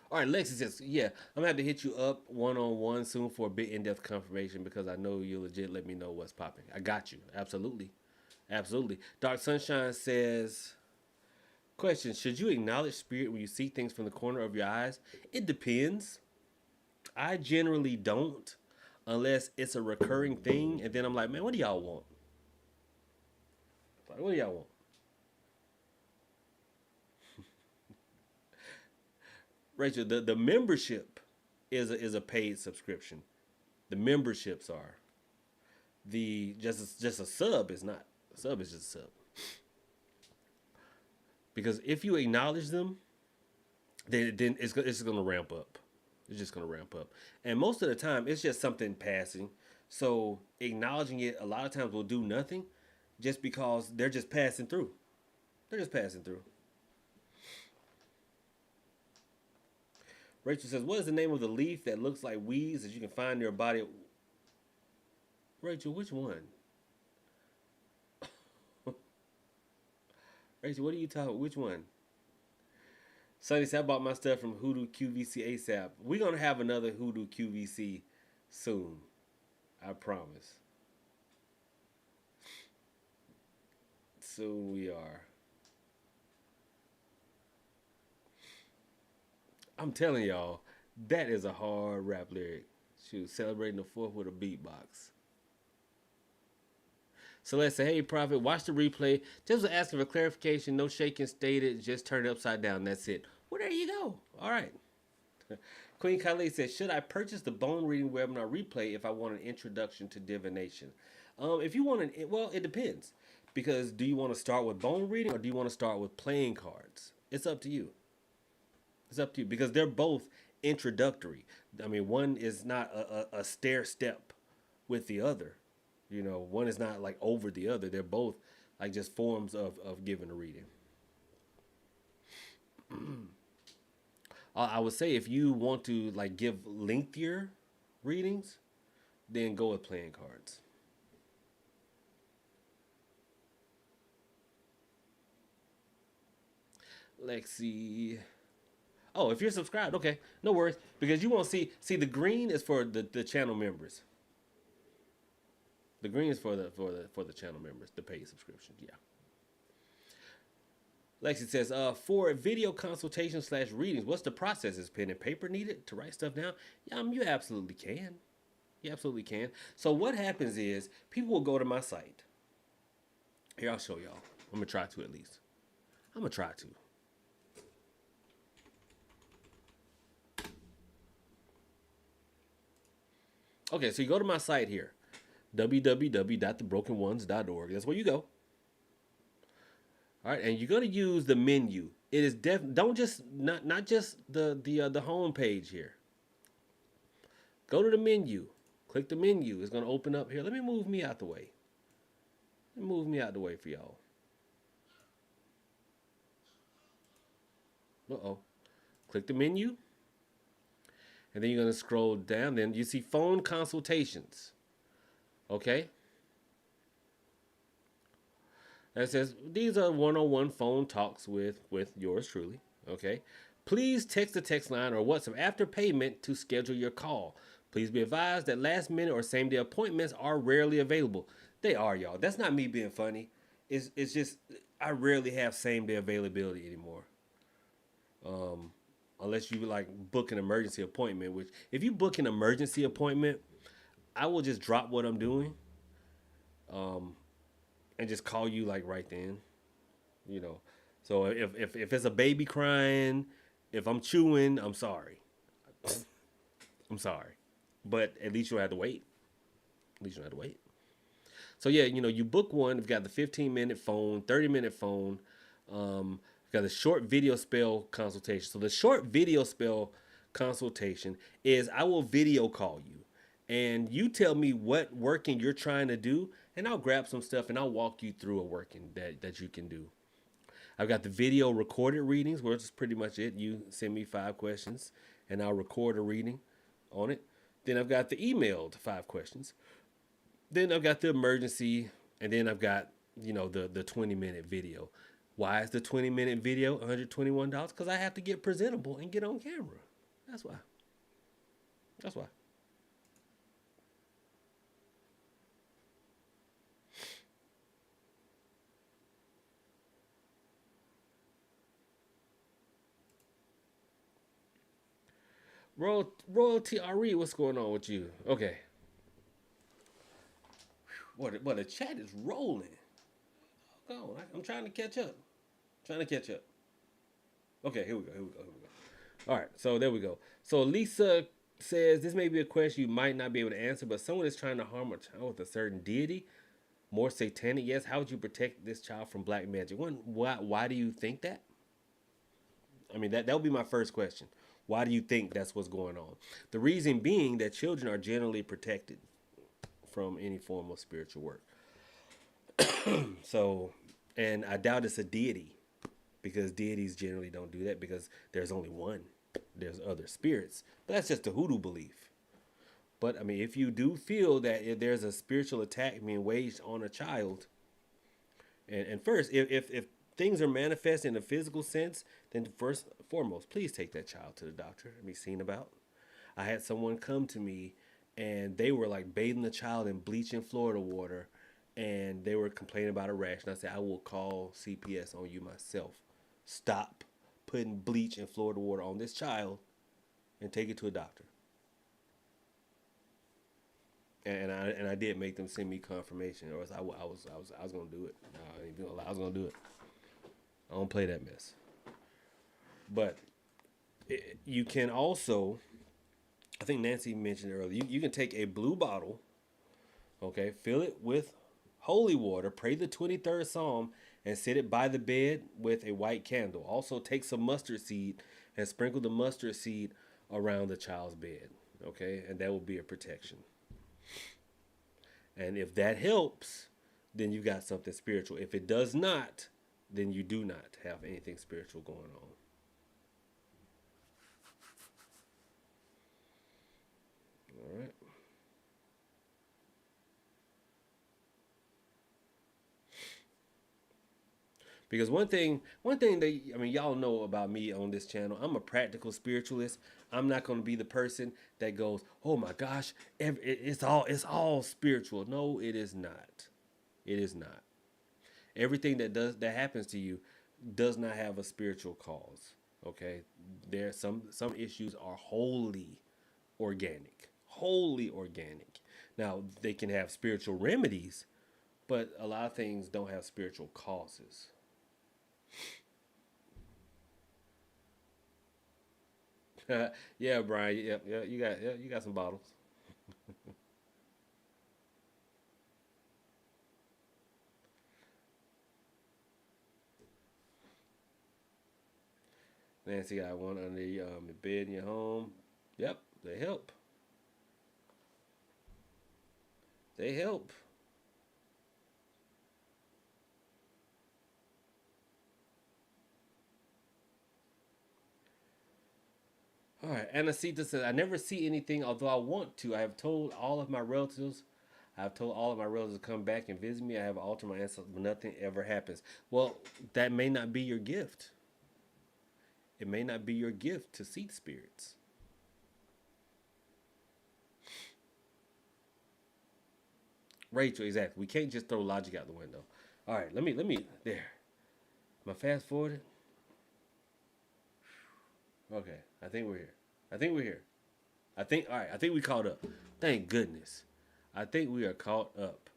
All right, Lexi says, yeah, I'm gonna have to hit you up one-on-one soon for a bit in-depth confirmation because I know you legit let me know what's popping. I got you. Absolutely. Dark Sunshine says, question, should you acknowledge spirit when you see things from the corner of your eyes? It depends. I generally don't unless it's a recurring thing. And then I'm like, man, what do y'all want? Like, what do y'all want? Rachel, the membership is a paid subscription. The memberships are. The just a sub is not. A sub is just a sub. Because if you acknowledge them, then it's going to ramp up. It's just going to ramp up. And most of the time, it's just something passing. So acknowledging it a lot of times will do nothing just because they're just passing through. They're just passing through. Rachel says, what is the name of the leaf that looks like weeds that you can find in your body? Rachel, which one? Rachel, what are you talking about? Which one? Sonny said, I bought my stuff from Hoodoo QVC ASAP. We're going to have another Hoodoo QVC soon. I promise. Soon we are. I'm telling y'all, that is a hard rap lyric. Shoot, celebrating the 4th with a beatbox. Celeste said, hey, Prophet, watch the replay. Just was asking for clarification. No shaking stated. Just turn it upside down. That's it. Well, there you go. All right. Queen Kylie said, should I purchase the bone reading webinar replay if I want an introduction to divination? If you want well, it depends. Because do you want to start with bone reading or do you want to start with playing cards? It's up to you. It's up to you because they're both introductory. I mean, one is not a stair step with the other. You know, one is not like over the other. They're both like just forms of giving a reading. I would say if you want to like give lengthier readings, then go with playing cards. Lexi. Oh, if you're subscribed, okay, no worries, because you won't see the green is for the channel members. The green is for the channel members, the paid subscriptions. Yeah. Lexi says, for video consultation slash readings, what's the process? Is pen and paper needed to write stuff down? Yeah, you absolutely can. You absolutely can. So what happens is people will go to my site. Here, I'll show y'all. I'm gonna try to at least. I'm gonna try to. Okay, so you go to my site here, www.thebrokeenones.org. That's where you go. All right, and you're gonna use the menu. It is don't just not just the home page here. Go to the menu. Click the menu. It's gonna open up here. Let me move me out the way. Move me out the way for y'all. Uh-oh. Click the menu. And then you're gonna scroll down. Then you see phone consultations. Okay. And it says these are one-on-one phone talks with yours truly. Okay. Please text the text line or WhatsApp after payment to schedule your call. Please be advised that last minute or same day appointments are rarely available. They are, y'all. That's not me being funny. It's just I rarely have same day availability anymore. Unless you like book an emergency appointment, which if you book an emergency appointment, I will just drop what I'm doing, and just call you like right then, you know. So if it's a baby crying, if I'm chewing, I'm sorry. I'm sorry, but at least you'll have to wait. At least you'll have to wait. So yeah, you know, you book one. You've got the 15-minute phone, 30-minute phone. You've got the short video spell consultation. So the short video spell consultation is I will video call you, and you tell me what working you're trying to do, and I'll grab some stuff and I'll walk you through a working that you can do. I've got the video recorded readings, where it's pretty much it. You send me 5 questions, and I'll record a reading on it. Then I've got the emailed 5 questions. Then I've got the emergency, and then I've got, you know, the 20-minute video. Why is the 20-minute video $121? Because I have to get presentable and get on camera. That's why. That's why. Royalty RE, what's going on with you? Okay. What the chat is rolling. Go on, I'm trying to catch up. Okay, here we go. All right, so there we go. So Lisa says this may be a question you might not be able to answer, but someone is trying to harm a child with a certain deity, more satanic. Yes, how would you protect this child from black magic? One, why do you think that? I mean, that would be my first question. Why do you think that's what's going on? The reason being that children are generally protected from any form of spiritual work. So, and I doubt it's a deity, because deities generally don't do that because there's only one. There's other spirits. But that's just a hoodoo belief. But I mean, if you do feel that if there's a spiritual attack being waged on a child, and first, if things are manifest in a physical sense, then first and foremost, please take that child to the doctor and be seen about. I had someone come to me, and they were like bathing the child in bleach in Florida water, and they were complaining about a rash. And I said, I will call CPS on you myself. Stop putting bleach in Florida water on this child and take it to a doctor. And I did make them send me confirmation, or else I was gonna do it. I was gonna do it. I don't play that mess. But you can also, I think Nancy mentioned earlier, you can take a blue bottle, okay, fill it with holy water, pray the 23rd Psalm, and set it by the bed with a white candle. Also take some mustard seed and sprinkle the mustard seed around the child's bed. Okay, and that will be a protection. And if that helps, then you got something spiritual. If it does not, then you do not have anything spiritual going on. All right. Because one thing that I mean, y'all know about me on this channel, I'm a practical spiritualist. I'm not going to be the person that goes, "Oh my gosh, it's all spiritual." No, it is not. It is not. Everything that happens to you does not have a spiritual cause. Okay, there some issues are wholly organic. Now they can have spiritual remedies, but a lot of things don't have spiritual causes. Yeah, Brian. Yeah, you got some bottles. Nancy got one under the bed in your home. Yep, they help. They help. All right. Anacita says, I never see anything, although I want to. I have told all of my relatives to come back and visit me. I have altered my ancestors, but nothing ever happens. Well, that may not be your gift. It may not be your gift to seek spirits. Rachel, exactly. We can't just throw logic out the window. All right, let me there. Am I fast forwarded? Okay, I think we're here. I think we're here. All right, I think we caught up. Thank goodness. I think we are caught up.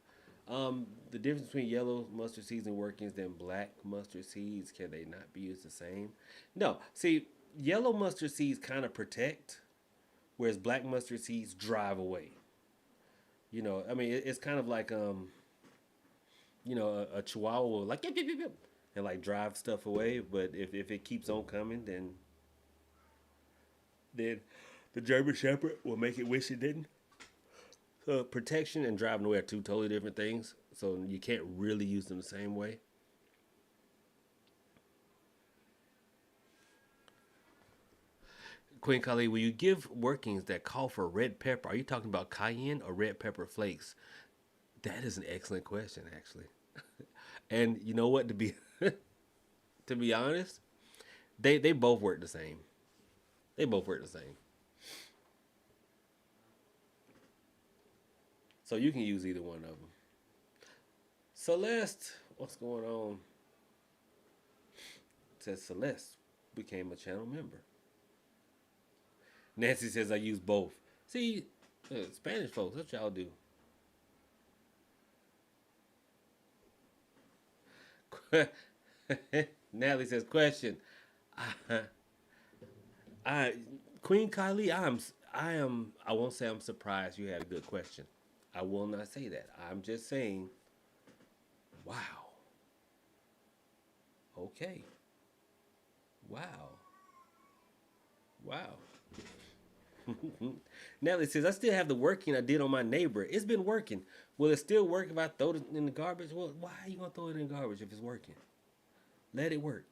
The difference between yellow mustard seeds and workings than black mustard seeds, can they not be used the same? No. See, yellow mustard seeds kind of protect, whereas black mustard seeds drive away. I mean, it's kind of like a chihuahua will like yip, yip, yip, yip, and like drive stuff away. But if it keeps on coming, then the German Shepherd will make it wish it didn't. So protection and driving away are two totally different things. So you can't really use them the same way. Queen Kali, will you give workings that call for red pepper? Are you talking about cayenne or red pepper flakes? That is an excellent question, actually. And you know what? To be honest, they both work the same. They both work the same. So you can use either one of them. Celeste, what's going on? It says Celeste became a channel member. Nancy says I use both. See, Spanish folks, that's what y'all do. Natalie says, question. I Queen Kylie, I won't say I'm surprised you had a good question. I will not say that. I'm just saying, wow. Okay. Wow. Wow. Natalie says, I still have the working I did on my neighbor. It's been working. Will it still work if I throw it in the garbage? Well, why are you going to throw it in the garbage if it's working? Let it work.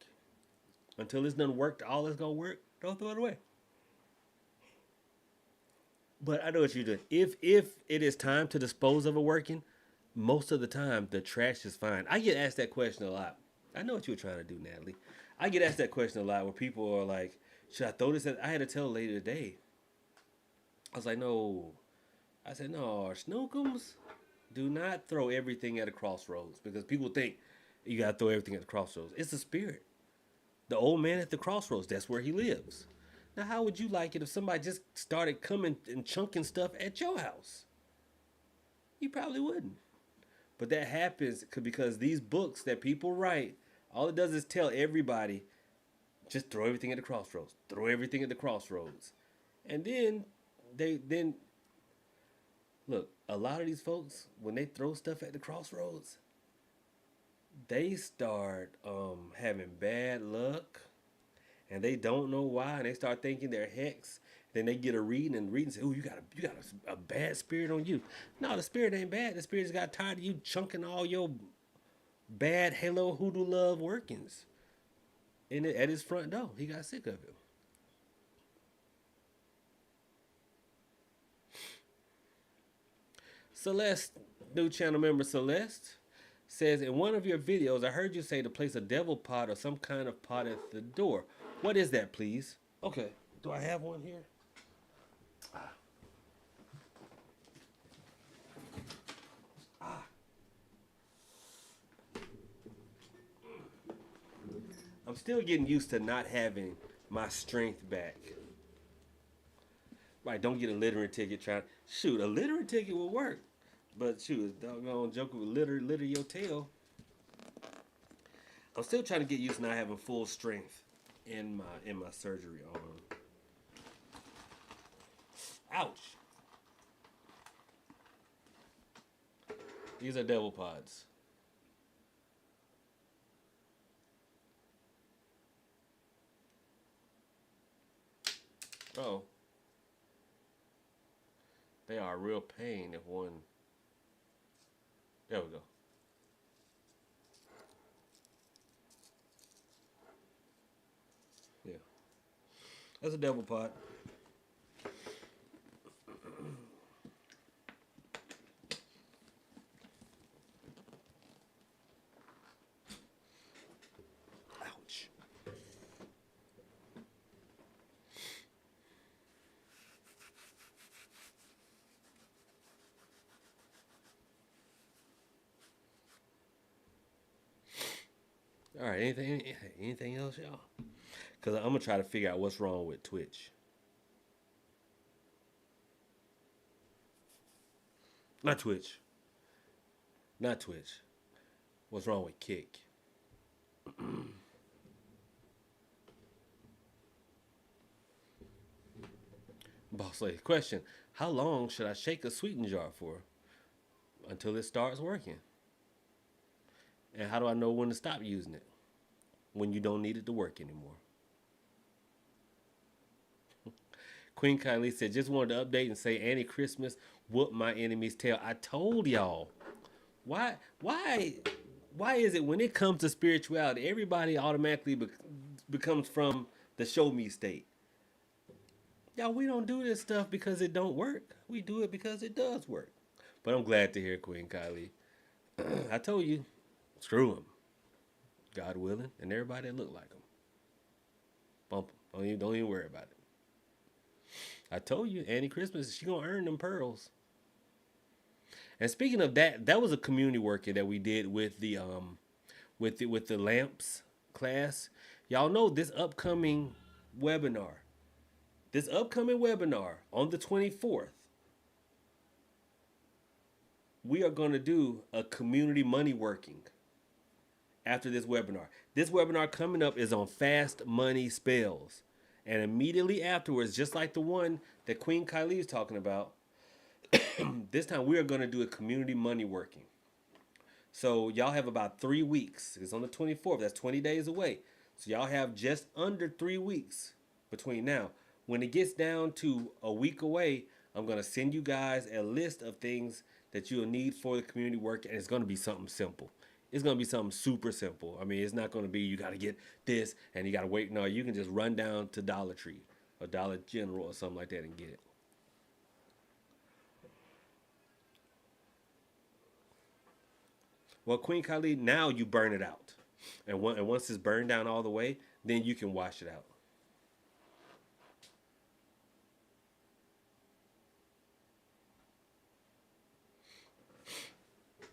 Until it's done worked, all it's going to work, don't throw it away. But I know what you're doing. If it is time to dispose of a working, most of the time the trash is fine. I get asked that question a lot. I know what you were trying to do, Natalie. I get asked that question a lot where people are like, should I throw this in? I had to tell a lady today. I was like, no. I said, no, snookums, do not throw everything at a crossroads because people think you got to throw everything at the crossroads. It's a spirit. The old man at the crossroads, that's where he lives. Now, how would you like it if somebody just started coming and chunking stuff at your house? You probably wouldn't. But that happens because these books that people write, all it does is tell everybody, just throw everything at the crossroads. Throw everything at the crossroads. And then look, a lot of these folks, when they throw stuff at the crossroads, they start having bad luck. and they don't know why, and they start thinking they're hex. Then they get a reading, and reading say, "Oh, you got a bad spirit on you." No, the spirit ain't bad. The spirit just got tired of you chunking all your bad Halo Hoodoo love workings in it at his front door. He got sick of it. Celeste, new channel member Celeste, says, in one of your videos, I heard you say to place a devil pot or some kind of pot at the door. What is that, please? Okay. Do I have one here? I'm still getting used to not having my strength back. Right, don't get a littering ticket. Shoot, a littering ticket will work. But shoot, doggone joke with litter your tail. I'm still trying to get used to not having full strength in my surgery arm. Ouch. These are devil pods. Oh. They are a real pain if one. There we go. Yeah. That's a devil pot. Ouch. All right, anything else, y'all? Because I'm going to try to figure out what's wrong with Twitch. Not Twitch. Not Twitch. What's wrong with Kick? Boss lady, question. How long should I shake a sweetener jar for? Until it starts working. And how do I know when to stop using it? When you don't need it to work anymore. Queen Kylie said, just wanted to update and say Annie Christmas whooped my enemy's tail. I told y'all. Why is it when it comes to spirituality, everybody automatically becomes from the show me state? Y'all, we don't do this stuff because it don't work. We do it because it does work. But I'm glad to hear, Queen Kylie. I told you, screw him. God willing, and everybody that look like him. Bump him. Don't even worry about it. I told you, Annie Christmas, she gonna earn them pearls. And speaking of that, that was a community worker that we did with the lamps class. Y'all know this upcoming webinar on the 24th, we are going to do a community money working after this webinar. This webinar coming up is on fast money spells. And immediately afterwards, just like the one that Queen Kylie is talking about, this time we are going to do a community money working. So y'all have about 3 weeks. It's on the 24th. That's 20 days away. So y'all have just under 3 weeks between now. When it gets down to a week away, I'm going to send you guys a list of things that you'll need for the community work. And it's going to be something simple. It's going to be something super simple. I mean, it's not going to be you got to get this and you got to wait. No, you can just run down to Dollar Tree or Dollar General or something like that and get it. Well, Queen Kylie, now you burn it out. And once it's burned down all the way, then you can wash it out.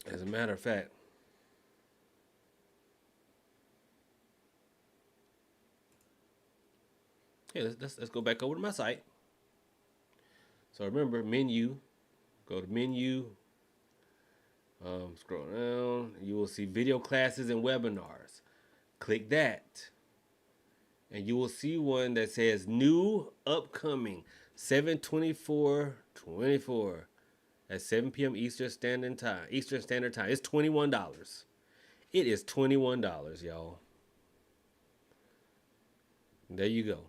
As a matter of fact, hey, let's go back over to my site. So remember, menu, go to menu, scroll down, you will see video classes and webinars. Click that. And you will see one that says new upcoming 7/24/24 at 7 p.m. Eastern Standard Time. It's $21. It is $21, y'all. There you go.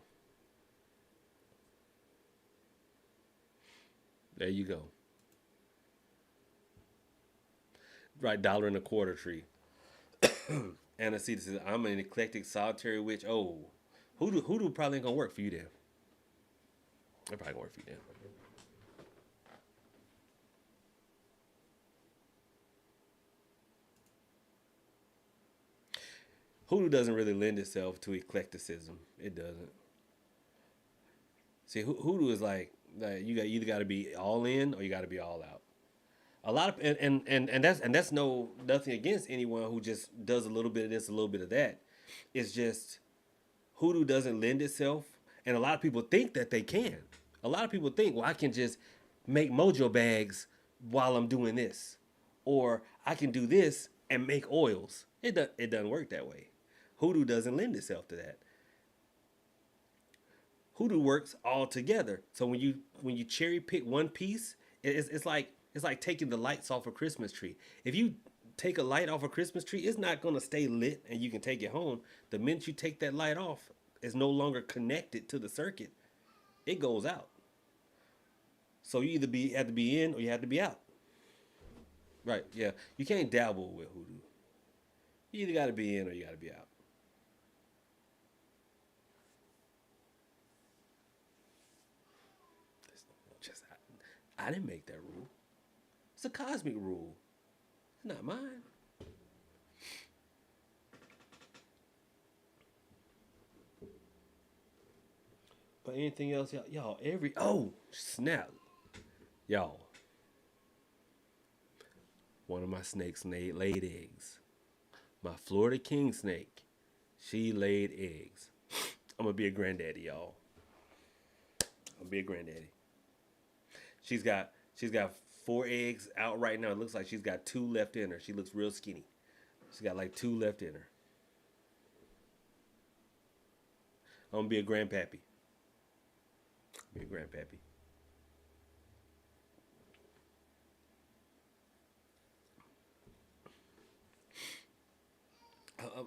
There you go. Right, dollar and a quarter tree. Anacita says, I'm an eclectic solitary witch. Oh, hoodoo probably ain't gonna work for you then. It probably gonna work for you then. Hoodoo doesn't really lend itself to eclecticism. It doesn't. See, hoodoo is like you got either got to be all in or you got to be all out. A lot of and that's no nothing against anyone who just does a little bit of this, a little bit of that. It's just hoodoo doesn't lend itself, and a lot of people think that they can. A lot of people think, well, I can just make mojo bags while I'm doing this, or I can do this and make oils. It doesn't work that way. Hoodoo doesn't lend itself to that. Hoodoo works all together. So when you cherry pick one piece, it's like taking the lights off a Christmas tree. If you take a light off a Christmas tree, it's not gonna stay lit and you can take it home. The minute you take that light off, it's no longer connected to the circuit. It goes out. So you either have to be in or you have to be out. Right? Yeah. You can't dabble with hoodoo. You either got to be in or you got to be out. Just I didn't make that rule. It's a cosmic rule. It's not mine. But anything else, y'all, oh snap, y'all. One of my snakes laid eggs. My Florida king snake, she laid eggs. I'm gonna be a granddaddy, y'all. I'm gonna be a granddaddy. She's got 4 eggs out right now. It looks like she's got 2 left in her. She looks real skinny. She's got like 2 left in her. I'm gonna be a grandpappy. Be a grandpappy.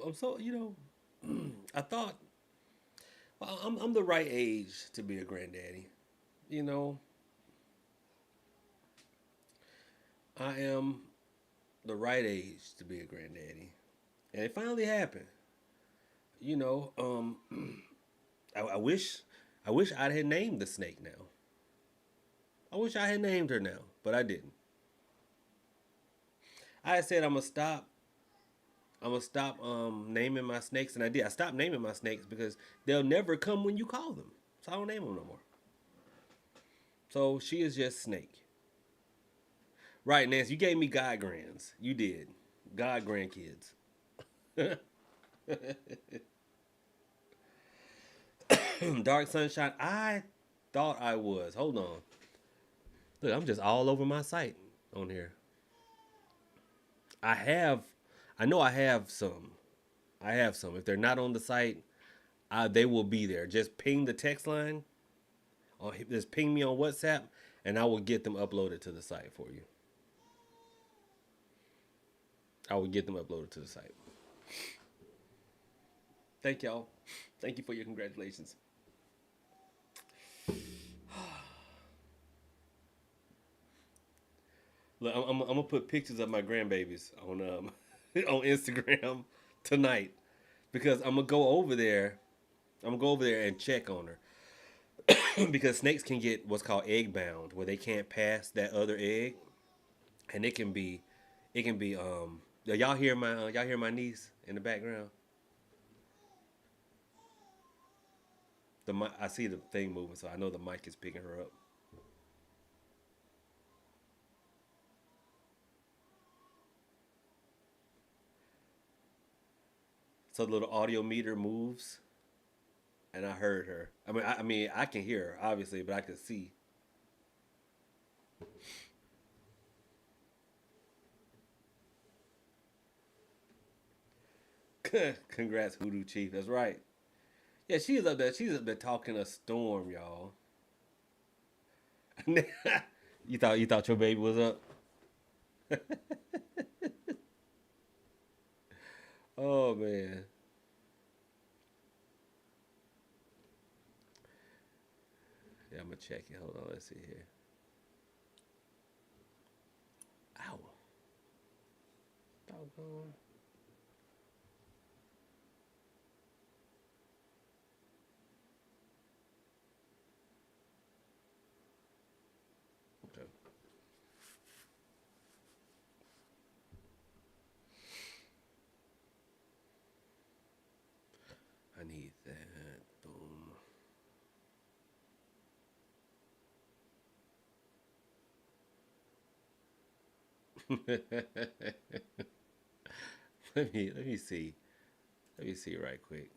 I'm so I thought, well, I'm the right age to be a granddaddy. You know, I am the right age to be a granddaddy, and it finally happened. You know, I wish I had named the snake now. I wish I had named her now, but I didn't. I said I'm gonna stop. I'm gonna stop naming my snakes, and I did. I stopped naming my snakes because they'll never come when you call them, so I don't name them no more. So she is just Snake. Right, Nancy, you gave me God grands. You did. God grandkids. Dark Sunshine, I thought I was. Hold on. Look, I'm just all over my site on here. I know I have some. I have some. If they're not on the site, they will be there. Just ping the text line, or just ping me on WhatsApp, and I will get them uploaded to the site for you. I will get them uploaded to the site. Thank y'all. Thank you for your congratulations. Look, I'm gonna put pictures of my grandbabies on on Instagram tonight because I'm gonna go over there. I'm gonna go over there and check on her because snakes can get what's called egg bound, where they can't pass that other egg, and it can be. Y'all hear my niece in the background? I see the thing moving, so I know the mic is picking her up. So the little audio meter moves, and I heard her. I mean, I can hear her obviously, but I can see. Congrats, Hoodoo Chief. That's right. Yeah, she's up there. She's up there talking a storm, y'all. You thought your baby was up? Oh man. Yeah, I'm gonna check it. Hold on, let's see here. Ow. Doggone. Okay. I need that. Boom. let me see. Let me see right quick.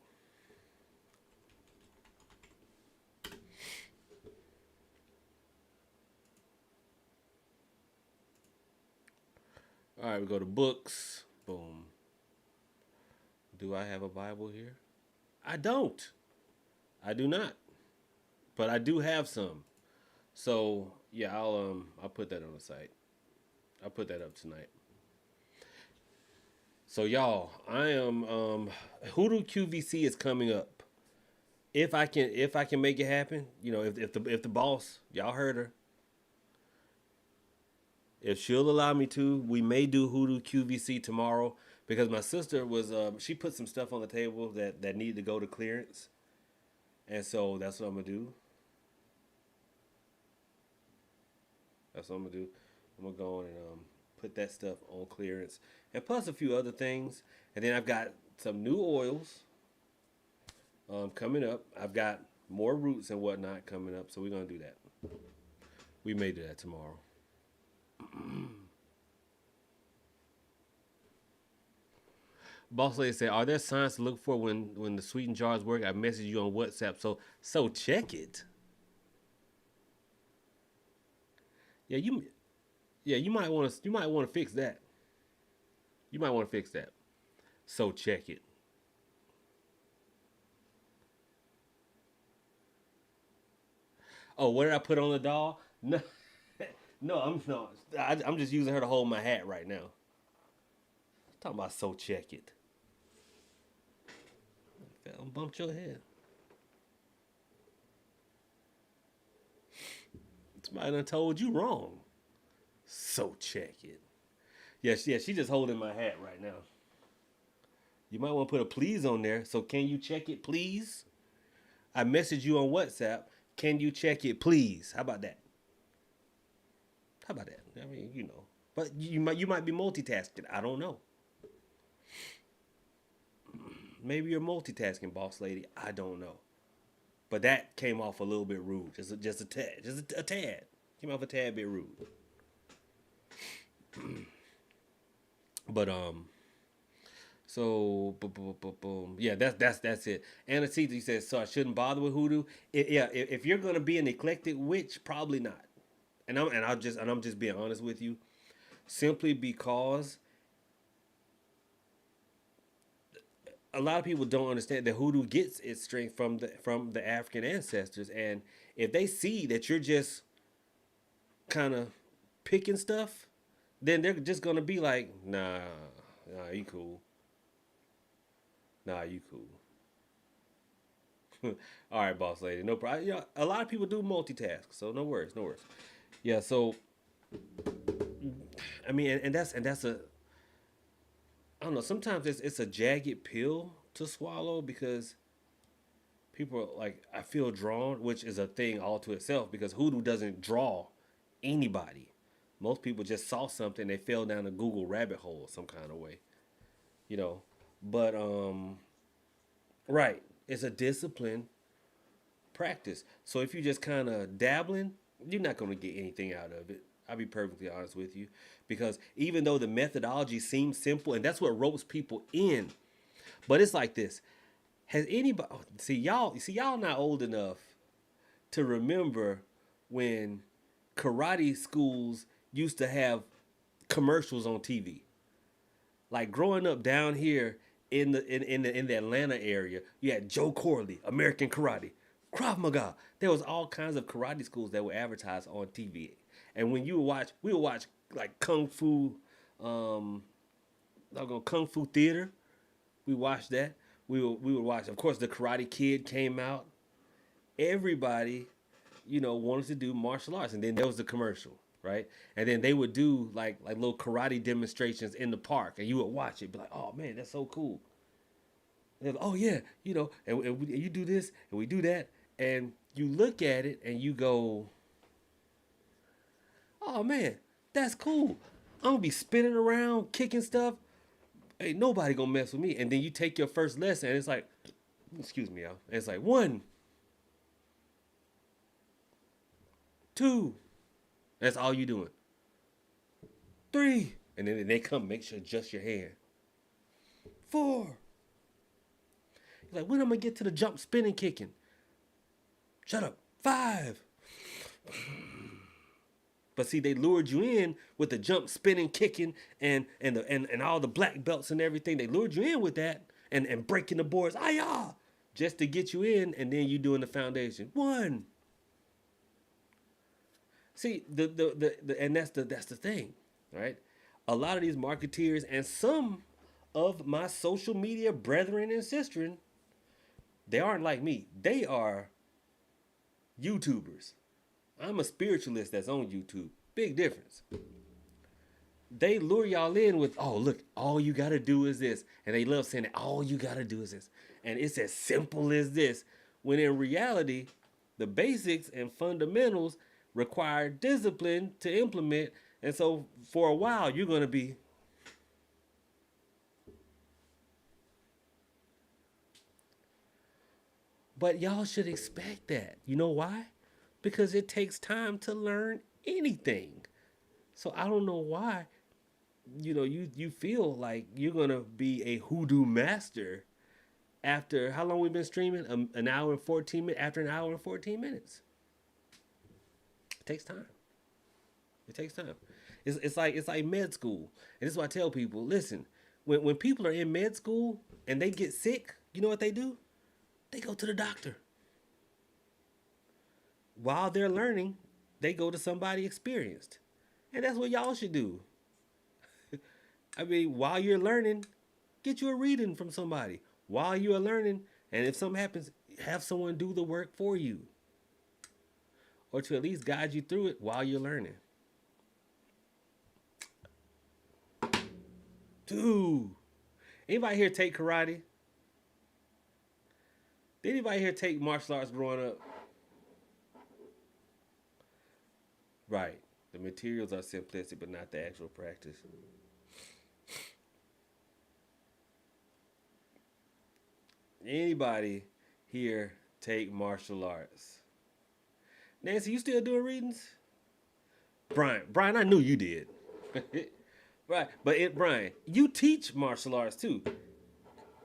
All right, we go to books. Boom. Do I have a Bible here? I don't. I do not. But I do have some. So yeah, I'll put that on the site. I'll put that up tonight. So y'all, I am Hoodoo QVC is coming up. If I can make it happen, if the boss, y'all heard her, if she'll allow me to, we may do Hoodoo QVC tomorrow because my sister was she put some stuff on the table that needed to go to clearance, and so that's what I'm gonna do. That's what I'm gonna do. I'm gonna go on and put that stuff on clearance, and plus a few other things. And then I've got some new oils coming up. I've got more roots and whatnot coming up, so we're gonna do that. We may do that tomorrow. Boss lady said, "Are there signs to look for when the sweetened jars work?" I messaged you on WhatsApp, so check it. Yeah, you might want to fix that. You might want to fix that. So check it. Oh, what did I put on the doll? No, no, I'm just using her to hold my hat right now. Talking about so check it. Fell and bumped your head. Somebody done told you wrong. So check it. Yes, yeah, she just holding my hat right now. You might want to put a please on there. So can you check it, please? I messaged you on WhatsApp. Can you check it, please? How about that? How about that? I mean, but you might be multitasking. I don't know. Maybe you're multitasking, boss lady. I don't know. But that came off a little bit rude. Just a tad. Just a tad. Came off a tad bit rude. But so boom. Yeah, that's it. Anesthesia says so. I shouldn't bother with hoodoo. Yeah, if you're gonna be an eclectic witch, probably not. I'm just being honest with you, simply because a lot of people don't understand that hoodoo gets its strength from the African ancestors, and if they see that you're just kind of picking stuff, then they're just gonna be like, nah, you cool, nah, you cool. All right, boss lady, no problem. A lot of people do multitask, so no worries, no worries. Yeah, so I mean, and that's a I don't know. Sometimes it's a jagged pill to swallow because people are like, I feel drawn, which is a thing all to itself because hoodoo doesn't draw anybody. Most people just saw something, they fell down a Google rabbit hole some kind of way, you know. But right, it's a discipline practice. So if you just kind of dabbling, you're not going to get anything out of it. I'll be perfectly honest with you, because even though the methodology seems simple, and that's what ropes people in, but it's like this. Has anybody see y'all not old enough to remember when karate schools used to have commercials on TV? Like growing up down here in the Atlanta area, you had Joe Corley, American Karate, Krav Maga. There was all kinds of karate schools that were advertised on TV. And when we would watch like Kung Fu, um, Kung Fu theater. We watched that. We would watch. Of course, the Karate Kid came out. Everybody, wanted to do martial arts, and then there was the commercial, right? And then they would do like little karate demonstrations in the park, and you would watch it, be like, oh man, that's so cool. And they're like, oh yeah, and you do this and we do that, and you look at it and you go, oh man, that's cool. I'm gonna be spinning around, kicking stuff. Ain't nobody gonna mess with me. And then you take your first lesson, and it's like, excuse me, y'all. And it's like 1, 2. That's all you doing. 3, and then they come, make sure adjust your hand. 4. You're like, when am I gonna get to the jump, spinning, kicking? Shut up. 5. But see, they lured you in with the jump, spinning, kicking, and all the black belts and everything. They lured you in with that and breaking the boards, just to get you in, and then you doing the foundation. 1. See, and that's the thing, right? A lot of these marketeers and some of my social media brethren and sistren, they aren't like me. They are YouTubers. I'm a spiritualist that's on YouTube. Big difference. They lure y'all in with, oh, look, all you got to do is this. And they love saying that, all you got to do is this. And it's as simple as this. When in reality, the basics and fundamentals require discipline to implement. And so for a while, you're going to be, but y'all should expect that. You know why? Because it takes time to learn anything. So I don't know why, you feel like you're going to be a hoodoo master after how long we've been streaming? An hour and 14 minutes. After an hour and 14 minutes. It takes time. It takes time. It's like med school. And this is what I tell people. Listen, when people are in med school and they get sick, you know what they do? They go to the doctor. While they're learning, they go to somebody experienced. And that's what y'all should do. I mean, while you're learning, get you a reading from somebody. While you are learning, and if something happens, have someone do the work for you. Or to at least guide you through it while you're learning. 2. Anybody here take karate? Did anybody here take martial arts growing up? Right. The materials are simplistic, but not the actual practice. Anybody here take martial arts? Nancy, you still doing readings? Brian, I knew you did. Right, but Brian, you teach martial arts too.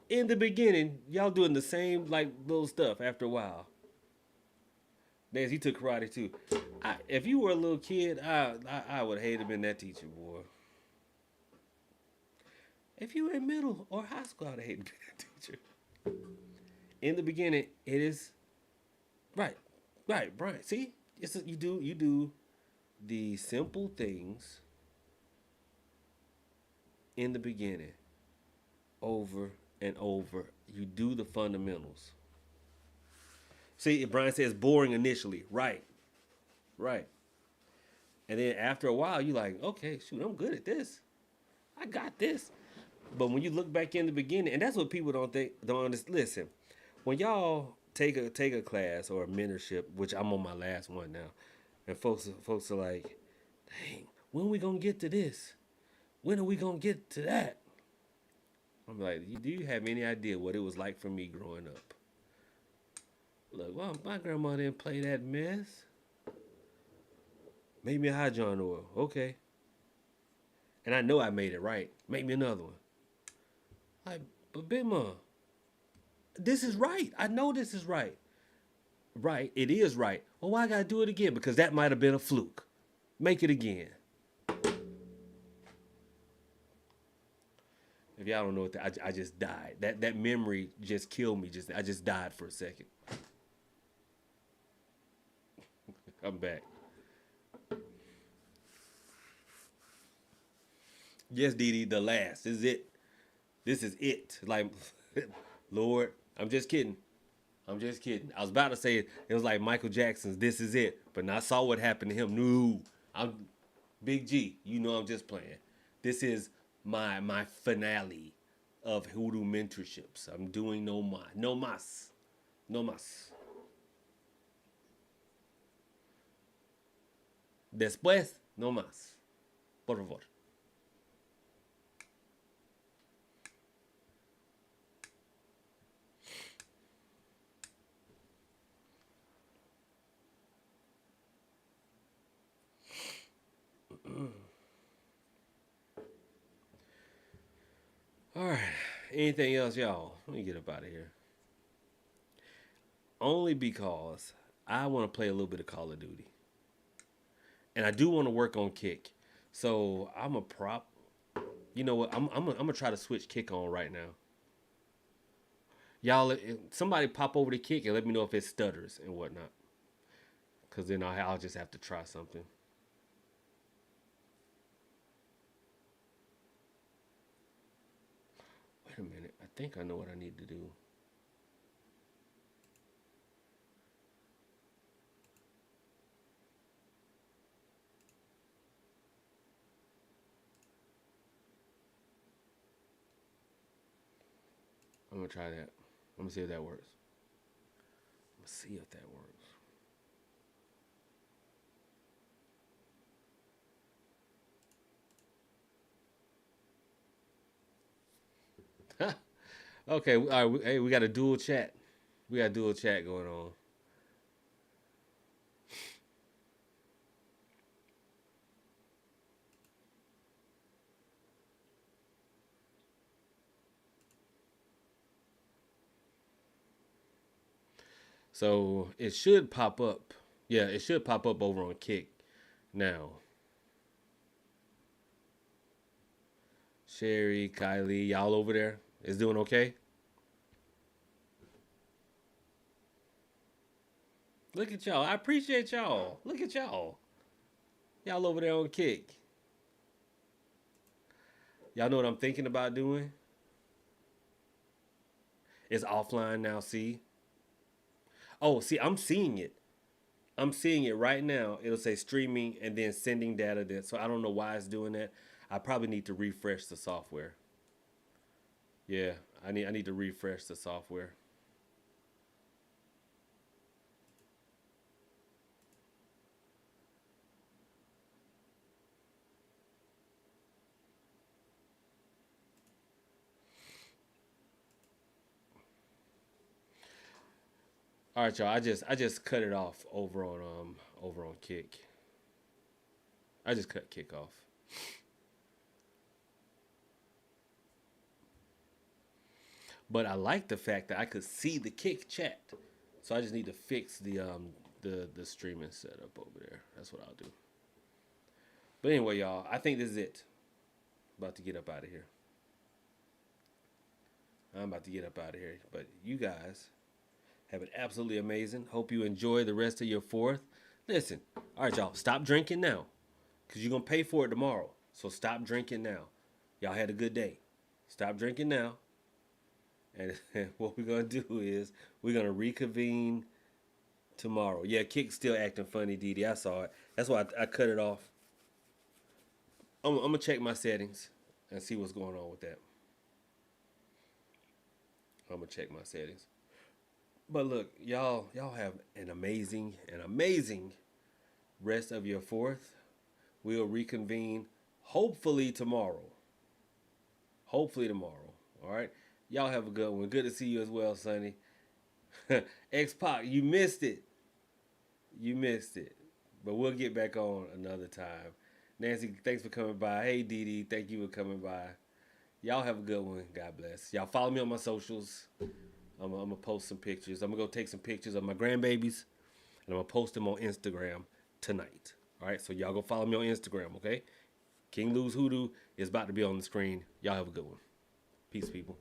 In the beginning, y'all doing the same like little stuff after a while. Nancy, you took karate too. If you were a little kid, I would hate to have been that teacher, boy. If you were in middle or high school, I'd hate to be that teacher. In the beginning, it is right, Brian. See, you do the simple things in the beginning, over and over. You do the fundamentals. See, Brian says boring initially, right. And then after a while, you're like, okay, shoot, I'm good at this. I got this. But when you look back in the beginning, and that's what people don't understand. Listen, when y'all take a class or a mentorship, which I'm on my last one now, and folks are like, dang, when are we gonna get to this? When are we gonna get to that? I'm like, do you have any idea what it was like for me growing up? Look, well, my grandma didn't play that mess. Make me a hot John oil, okay. And I know I made it right. Make me another one. Like, but Big Mom, this is right. I know this is right. Right, it is right. Well, why I gotta do it again? Because that might have been a fluke. Make it again. If y'all don't know what I just died. That memory just killed me. I just died for a second. I'm back. Yes, Dee Dee, the last. This is it. This is it. Like, Lord, I'm just kidding. I'm just kidding. I was about to say it was like Michael Jackson's "This Is It," but I saw what happened to him. No, I'm Big G. You know I'm just playing. This is my finale of Hoodoo mentorships. I'm doing no mas, no mas. Después, no más. Por favor. All right. Anything else, y'all? Let me get up out of here. Only because I want to play a little bit of Call of Duty, and I do want to work on kick. So I'm a prop. You know what? I'm gonna try to switch kick on right now. Y'all, somebody pop over the kick and let me know if it stutters and whatnot. Cause then I'll just have to try something. Wait a minute. I think I know what I need to do. I'm gonna try that. I'm gonna see if that works. I'm gonna see if that works. Okay, all right. Hey, we got a dual chat. We got dual chat going on. So it should pop up. Yeah, it should pop up over on Kick now. Sherry, Kylie, y'all over there is doing okay? Look at y'all. I appreciate y'all. Look at y'all. Y'all over there on Kick. Y'all know what I'm thinking about doing? It's offline now, see? Oh, see, I'm seeing it. I'm seeing it right now. It'll say streaming and then sending data. So I don't know why it's doing that. I probably need to refresh the software. Yeah, I need to refresh the software. All right, y'all. I just cut it off over on Kick. I just cut Kick off. But I like the fact that I could see the Kick chat. So I just need to fix the streaming setup over there. That's what I'll do. But anyway, y'all, I think this is it. About to get up out of here. I'm about to get up out of here. But you guys have it absolutely amazing. Hope you enjoy the rest of your fourth. Listen, all right, y'all, stop drinking now. Because you're going to pay for it tomorrow. So stop drinking now. Y'all had a good day. Stop drinking now. And what we're going to do is we're going to reconvene tomorrow. Yeah, Kick's still acting funny, Didi. I saw it. That's why I cut it off. I'm going to check my settings and see what's going on with that. I'm going to check my settings. But look, y'all have an amazing rest of your fourth. We'll reconvene hopefully tomorrow. Hopefully tomorrow. All right. Y'all have a good one. Good to see you as well, Sonny. X-Pac, you missed it. You missed it. But we'll get back on another time. Nancy, thanks for coming by. Hey, Dee, thank you for coming by. Y'all have a good one. God bless. Y'all follow me on my socials. I'm going to post some pictures. I'm going to go take some pictures of my grandbabies, and I'm going to post them on Instagram tonight. All right, so y'all go follow me on Instagram, okay? King Lou's Hoodoo is about to be on the screen. Y'all have a good one. Peace, people.